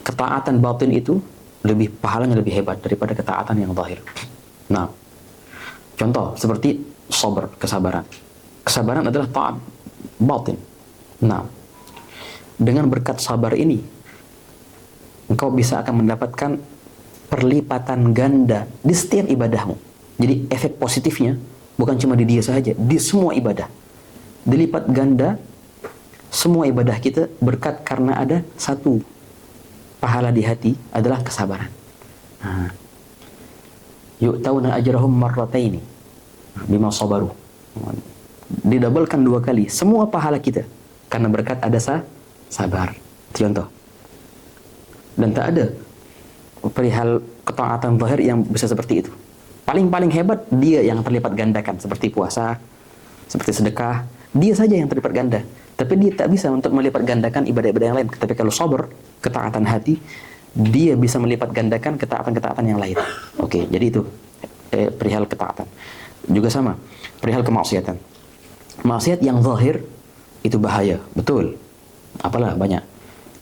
Ketaatan batin itu pahalanya lebih hebat daripada ketaatan yang zahir. Nah, contoh seperti sabar, kesabaran. Kesabaran adalah taat batin. Nah, dengan berkat sabar ini, engkau bisa akan mendapatkan perlipatan ganda di setiap ibadahmu. Jadi efek positifnya bukan cuma di dia saja, di semua ibadah. Dilipat ganda semua ibadah kita berkat karena ada satu pahala di hati adalah kesabaran. Nah, yu'tawna ajrahum marrataini bima sabaru. Didabelkan 2 kali semua pahala kita karena berkat ada sabar. Contoh. Dan tak ada perihal ketaatan zahir yang bisa seperti itu. Paling hebat dia yang terlipat gandakan, seperti puasa, seperti sedekah, dia saja yang terlipat ganda. Tapi dia tak bisa untuk melipat gandakan ibadah-ibadah yang lain. Tapi kalau sabar, ketaatan hati, dia bisa melipat gandakan ketaatan-ketaatan yang lain. Oke, jadi itu perihal ketaatan. Juga sama, perihal kemaksiatan. Maksiat yang zahir itu bahaya, betul. Apalah banyak.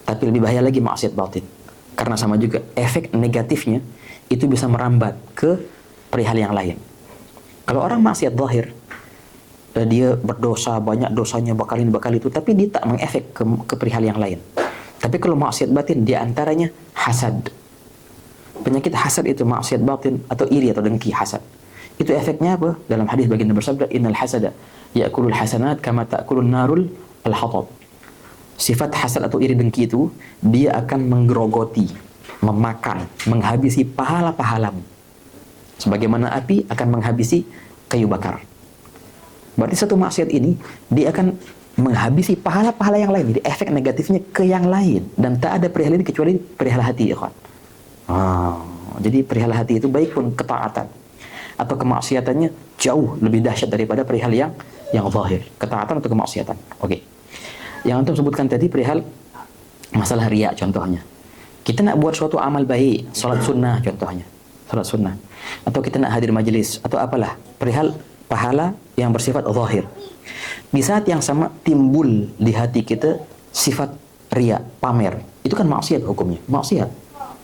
Tapi lebih bahaya lagi maksiat batin. Karena sama juga efek negatifnya itu bisa merambat ke perihal yang lain. Kalau orang maksiat zahir, dia berdosa, banyak dosanya bakal itu, tapi dia tak mengefek ke perihal yang lain. Tapi kalau maksiat batin, dia antaranya hasad. Penyakit hasad itu maksiat batin atau iri atau dengki, hasad. Itu efeknya apa? Dalam hadis baginda bersabda, innal hasada ya'kulul hasanat kama ta'kulun narul al-hatab. Sifat hasad atau iri dengki itu, dia akan menggerogoti, memakan, menghabisi pahala-pahalamu. Sebagaimana api akan menghabisi kayu bakar. Berarti satu maksiat ini, dia akan menghabisi pahala-pahala yang lain. Jadi efek negatifnya ke yang lain. Dan tak ada perihal ini kecuali perihal hati, ikhwan. Jadi perihal hati itu baik pun ketaatan atau kemaksiatannya jauh lebih dahsyat daripada perihal yang zahir, ketaatan atau kemaksiatan. Oke. Yang antum sebutkan tadi perihal masalah riya contohnya. Kita nak buat suatu amal baik, salat sunnah contohnya, salat sunnah, atau kita nak hadir majelis atau apalah, perihal pahala yang bersifat zahir. Di saat yang sama timbul di hati kita sifat riya, pamer. Itu kan maksiat hukumnya, maksiat.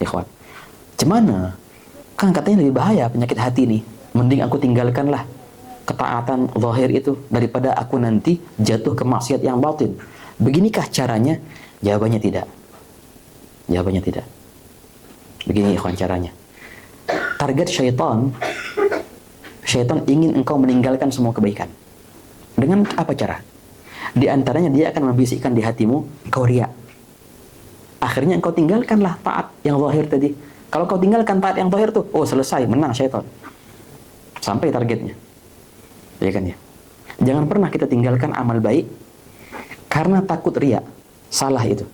Ikhwan. Gimana? Kan katanya lebih bahaya penyakit hati nih. Mending aku tinggalkanlah ketaatan zahir itu daripada aku nanti jatuh ke maksiat yang batin. Beginikah caranya? Jawabannya tidak. Jawabannya tidak. Begini ikhwan caranya. Target syaitan ingin engkau meninggalkan semua kebaikan. Dengan apa cara? Di antaranya dia akan membisikkan di hatimu engkau riya. Akhirnya engkau tinggalkanlah taat yang zahir tadi. Kalau kau tinggalkan taat yang zahir tuh, oh selesai, menang syaitan. Sampai targetnya. Ya kan ya? Jangan pernah kita tinggalkan amal baik karena takut riya. Salah itu.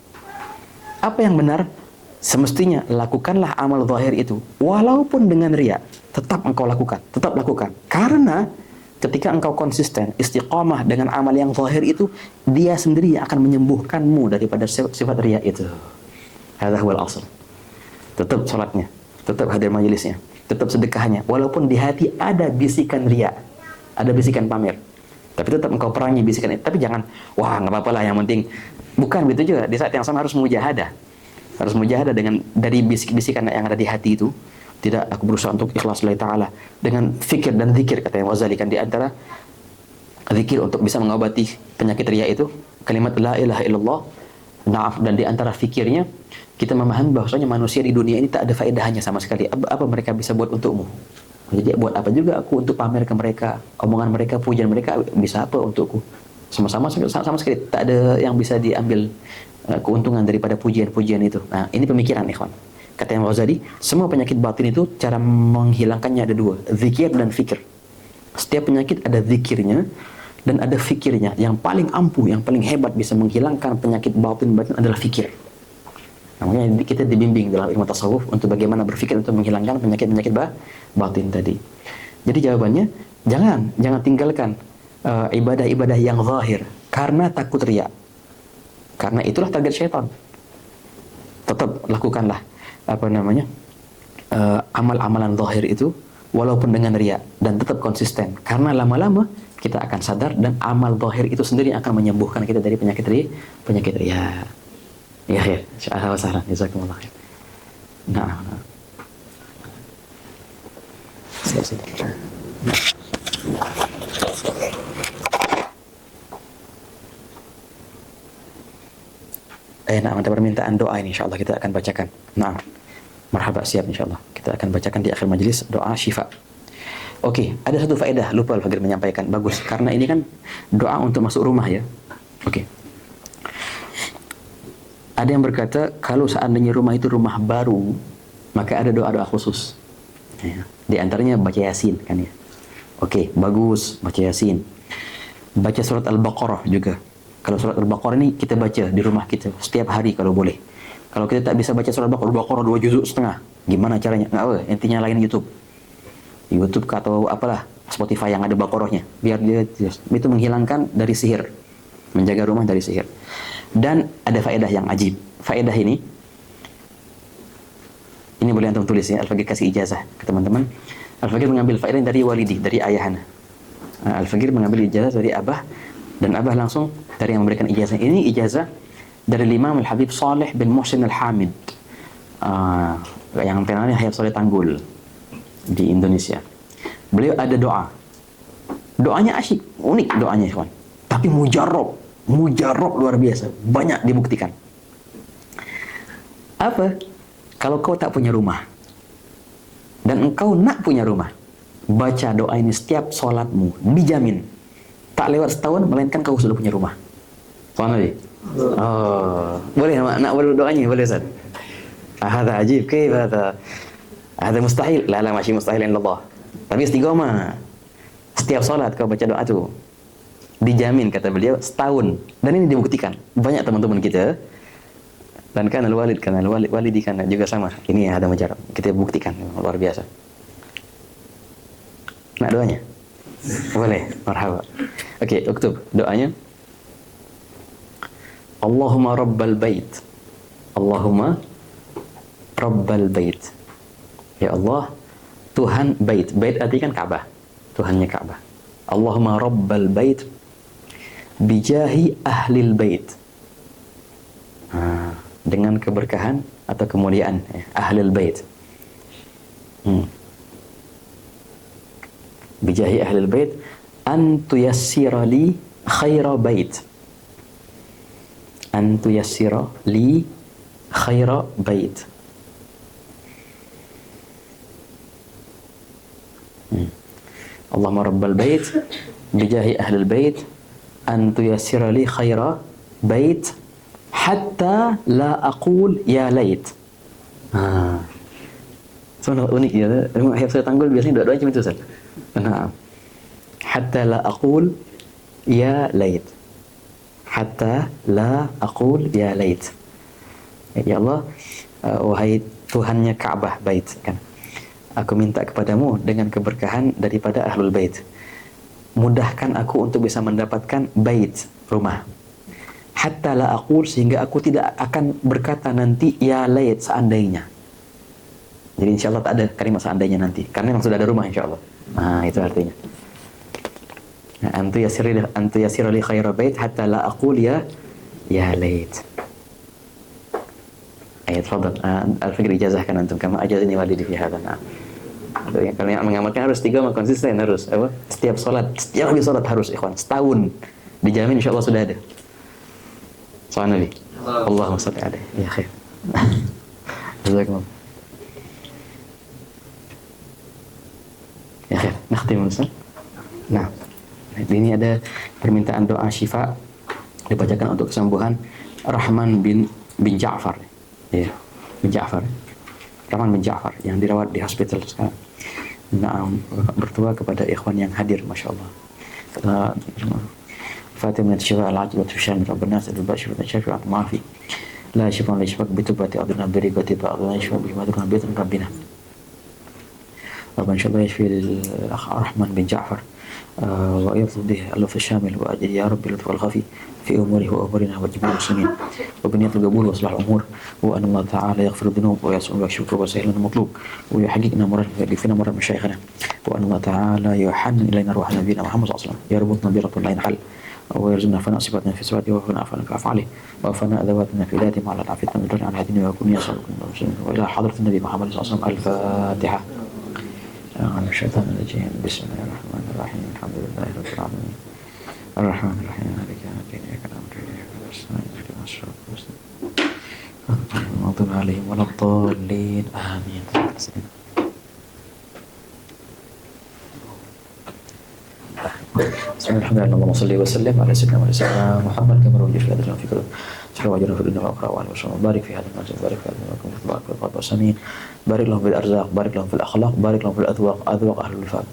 Apa yang benar? Semestinya lakukanlah amal zahir itu walaupun dengan riya, tetap engkau lakukan, tetap lakukan. Karena ketika engkau konsisten, istiqamah dengan amal yang zahir itu, dia sendiri yang akan menyembuhkanmu daripada sifat riya itu. Hadza huwal asl. Tetap salatnya, tetap hadir majelisnya, tetap sedekahnya, walaupun di hati ada bisikan riya, ada bisikan pamer. Tapi tetap engkau perangi bisikan itu. Tapi jangan, wah nggak apa-apa lah, yang penting. Bukan begitu juga. Di saat yang sama harus mujahadah. Harus mujahadah dengan dari bisik-bisikan yang ada di hati itu. Tidak, aku berusaha untuk ikhlas lillahi ta'ala. Dengan fikir dan zikir, kata yang Ghazali kan, di antara zikir untuk bisa mengobati penyakit riya itu kalimat la ilaha illallah. Naaf, dan di antara fikirnya kita memahami bahwasanya manusia di dunia ini tak ada faedahnya sama sekali. Apa mereka bisa buat untukmu? Jadi buat apa juga aku untuk pamer ke mereka, omongan mereka, pujian mereka, bisa apa untukku? Sama sekali tak ada yang bisa diambil keuntungan daripada pujian-pujian itu. Nah, ini pemikiran ikhwan. Kata yang Ghazali, semua penyakit batin itu cara menghilangkannya ada dua, zikir dan fikir. Setiap penyakit ada zikirnya dan ada fikirnya. Yang paling ampuh, yang paling hebat bisa menghilangkan penyakit batin adalah fikir. Namanya kita dibimbing dalam ilmu tasawuf untuk bagaimana berfikir untuk menghilangkan penyakit-penyakit batin tadi. Jadi jawabannya, jangan tinggalkan ibadah-ibadah yang zahir karena takut riya. Karena itulah target syaitan. Tetap lakukanlah amal-amalan zahir itu walaupun dengan riya, dan tetap konsisten. Karena lama-lama kita akan sadar dan amal zahir itu sendiri akan menyembuhkan kita dari penyakit riya. Ya, insyaallah wassalam. Jazakumullah khair. Nah. Siap. Ada permintaan doa ini, insyaallah kita akan bacakan. Nah, marhaba, siap insyaallah. Kita akan bacakan di akhir majelis doa syifa. Oke, ada satu faedah lupa Al-Fagir menyampaikan. Bagus, karena ini kan doa untuk masuk rumah ya. Oke. Ada yang berkata, kalau seandainya rumah itu rumah baru, maka ada doa-doa khusus. Ya. Di antaranya baca Yasin kan ya. Oke, bagus, baca Yasin. Baca surat Al-Baqarah juga. Kalau surat Al-Baqarah ini kita baca di rumah kita setiap hari kalau boleh. Kalau kita tak bisa baca surat Al-Baqarah 2 juzuk setengah, gimana caranya? Nggak apa, intinya lain YouTube atau apalah, Spotify yang ada Baqarahnya. Biar dia itu menghilangkan dari sihir, menjaga rumah dari sihir. Dan ada faedah yang ajib. Faedah ini boleh antum tulis ya. Al-Fagir kasih ijazah ke teman-teman. Al-Fagir mengambil faedah dari walidi, dari ayahana. Al-Fagir mengambil ijazah dari abah, dan abah langsung dari yang memberikan ijazah. Ini ijazah dari Imam Al-Habib Saleh bin Muhsin Al-Hamid, yang terkenalnya Hayat Saleh Tanggul di Indonesia. Beliau ada doa. Doanya asyik, unik doanya ikhwan. Tapi mujarab luar biasa, banyak dibuktikan. Apa? Kalau kau tak punya rumah dan engkau nak punya rumah, baca doa ini setiap sholatmu, dijamin tak lewat setahun melainkan kau sudah punya rumah. Subhanallah. Oh, boleh nak doanya, boleh Ustaz? Hadza ajib, kaif hadza? Hadza mustahil. La masih mustahil illallah. Tapi istiqamah. Setiap sholat kau baca doa itu, dijamin kata beliau setahun. Dan ini dibuktikan. Banyak teman-teman kita, dan kan walidi kan juga sama. Ini ada mujarab. Kita buktikan, luar biasa. Nak doanya? Boleh, marhaba. Oke, uktub doanya. Allahumma rabbal bait. Allahumma rabbal bait. Ya Allah, Tuhan bait. Bait artinya kan Ka'bah. Tuhannya Ka'bah. Allahumma rabbal bait bijahi ahlil bait. Dengan keberkahan atau kemuliaan ahlil bait. Bijahi ahlil bait an tuyassira li khaira bait. An tuyassira li khaira bait. Allahumma rabbal bait bijahi ahlil bait an tuyassira li khaira bait hatta la aqul ya lait. Soalnya unik ya. Hayat Saleh Tanggul biasanya doa-doa macam itu Ustaz. Nah, hatta la aqul ya lait. Hatta la aqul ya lait. Ya Allah, wahai Tuhannya Ka'bah bait kan. Aku minta kepadamu dengan keberkahan daripada ahlul bait. Mudahkan aku untuk bisa mendapatkan bait, rumah. Hatta la aqul, sehingga aku tidak akan berkata nanti ya lait, seandainya. Jadi insya Allah tak ada kalimat seandainya nanti, karena memang sudah ada rumah insya Allah. Nah itu artinya. Nah, antu yasira li khaira bait hatta la aqul ya lait. Ayat fadal. Al-Fikr ijazahkan antum kama ajazani walidi fi hadha. Nah. Kalau yang mengamalkan harus 3 konsisten, harus apa? Setiap habis sholat harus ikhwan, setahun dijamin insya Allah sudah ada. Soal Nabi. Allahumma shalli alaihi. Ya khair. Jazakumullah. Ya khair. Nakhtim Ustaz. Nah, ini ada permintaan doa syifa dibacakan untuk kesembuhan Rahman bin Ja'far. Ya, bin Ja'far. Rahman bin Ja'far yang dirawat di hospital sekarang. Nah, berdoa kepada ikhwan yang hadir, masya Allah. Fatimah syifa al-ajil wa tushami rabbana sadul ba'syi wa syafi wa maafi. La syifa la syifa bitubati adna biribati ba'dna syifa bimadukna bi'tan rabbina. Rabbana insyaallah yashfi al-Rahman bin Ja'far ويطلب به الألف الشامل وأجل يا رب اللطف الخفي في أموره وأمورنا وجميع المسلمين وبنية القبول وإصلاح الأمور وأن الله تعالى يغفر الذنوب ويكشف الكرب ويسهل لنا المطلوب ويحققنا مراد ويكفينا مراد مشايخنا وأن الله تعالى يحنن إلينا روح نبينا محمد صلى الله عليه وسلم يربطنا برب لا ينحل ويرزقنا فناء صفاتنا في صفاته وفناء أفعالنا في أفعاله وفناء ذواتنا في ذاته مع العافية من الدنيا على دينه ويكون يصل وإلى حضرة النبي محمد صلى الله عليه وسلم. الفاتحة. من الشيطان الرجيم. بسم الله الرحمن الرحيم. الحمد لله رب العالمين الرحمن الرحيم مالك يوم الدين إياك نعبد وإياك نستعين اهدنا الصراط المستقيم غير المغضوب عليهم ولا الضالين آمين. بسم الله الحمد لله اللهم صل وسلم على سيدنا محمد كما روي في هذا في كتب سر وجر في الدنيا والآخرة وعلى وسلم. بارك في هذا المسجد، بارك في هذا المكان، بارك في القلب والسمين، بارك لهم في الأرزاق، بارك لهم في الأخلاق، بارك لهم في الأذواق، أذواق أهل الوفاق.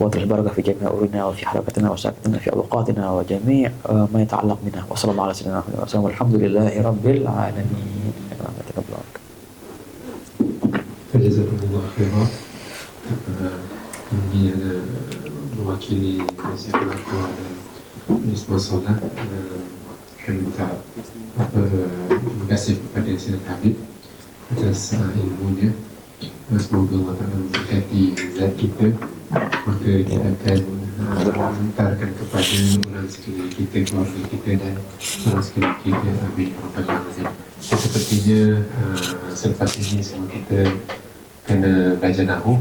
واترك البركة في جميع أمورنا وفي حركتنا وساكتنا في أوقاتنا وجميع ما يتعلق بنا. وصلى الله على سيدنا محمد وسلم والحمد لله رب العالمين. Jazakumullah khairan. Ini ada mewakili Malaysia Keluarga dan Nisbah Solat akan minta terima kasih kepada Sayyid Habib atas ilmunya. Semoga Allah Ta'ala memberkati zat kita. Maka kita akan hantarkan kepada orang sekeliling kita, keluarga kita dan orang sekeliling kita. Amin. Sepertinya selepas ini semua kita kena belajar nahu.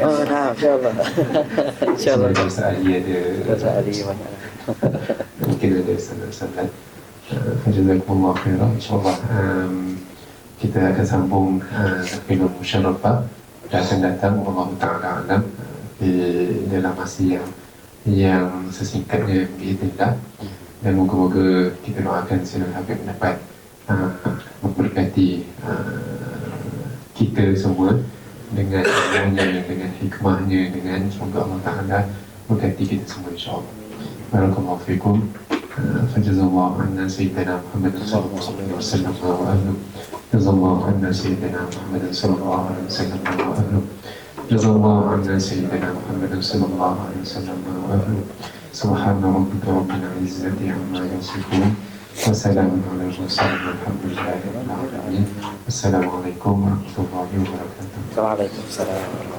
Oh, nah, insyaAllah. InsyaAllah. Bahasa Ali ada. Bahasa Ali banyak. Mungkin ada sanad-sanad. Jazakumullah khairan. InsyaAllah kita akan sambung film Musyarrafah dan akan datang Allah Ta'ala alam di dalam masa yang sesingkatnya biiznillah. Dan moga-moga kita doakan Sayyidina Habib dapat memberkati kita semua dengan ilmunya, dengan hikmahnya, dengan semoga Allah Ta'ala memberkati kita semua insyaAllah. Barakallahu fikum. Fajazallahu anna Sayyidina Muhammad sallallahu alaihi wasallam wa ahlu. Jazallahu anna Sayyidina Muhammad sallallahu alaihi wasallam wa ahlu. Jazallahu anna Sayyidina Muhammad sallallahu alaihi wasallam wa ahlu. Subhana rabbika rabbil izzati amma yasifun. Wassalamu ala al-mursalin walhamdulillahi rabbil alamin. Wassalamualaikum warahmatullahi wabarakatuh. Waalaikumsalam.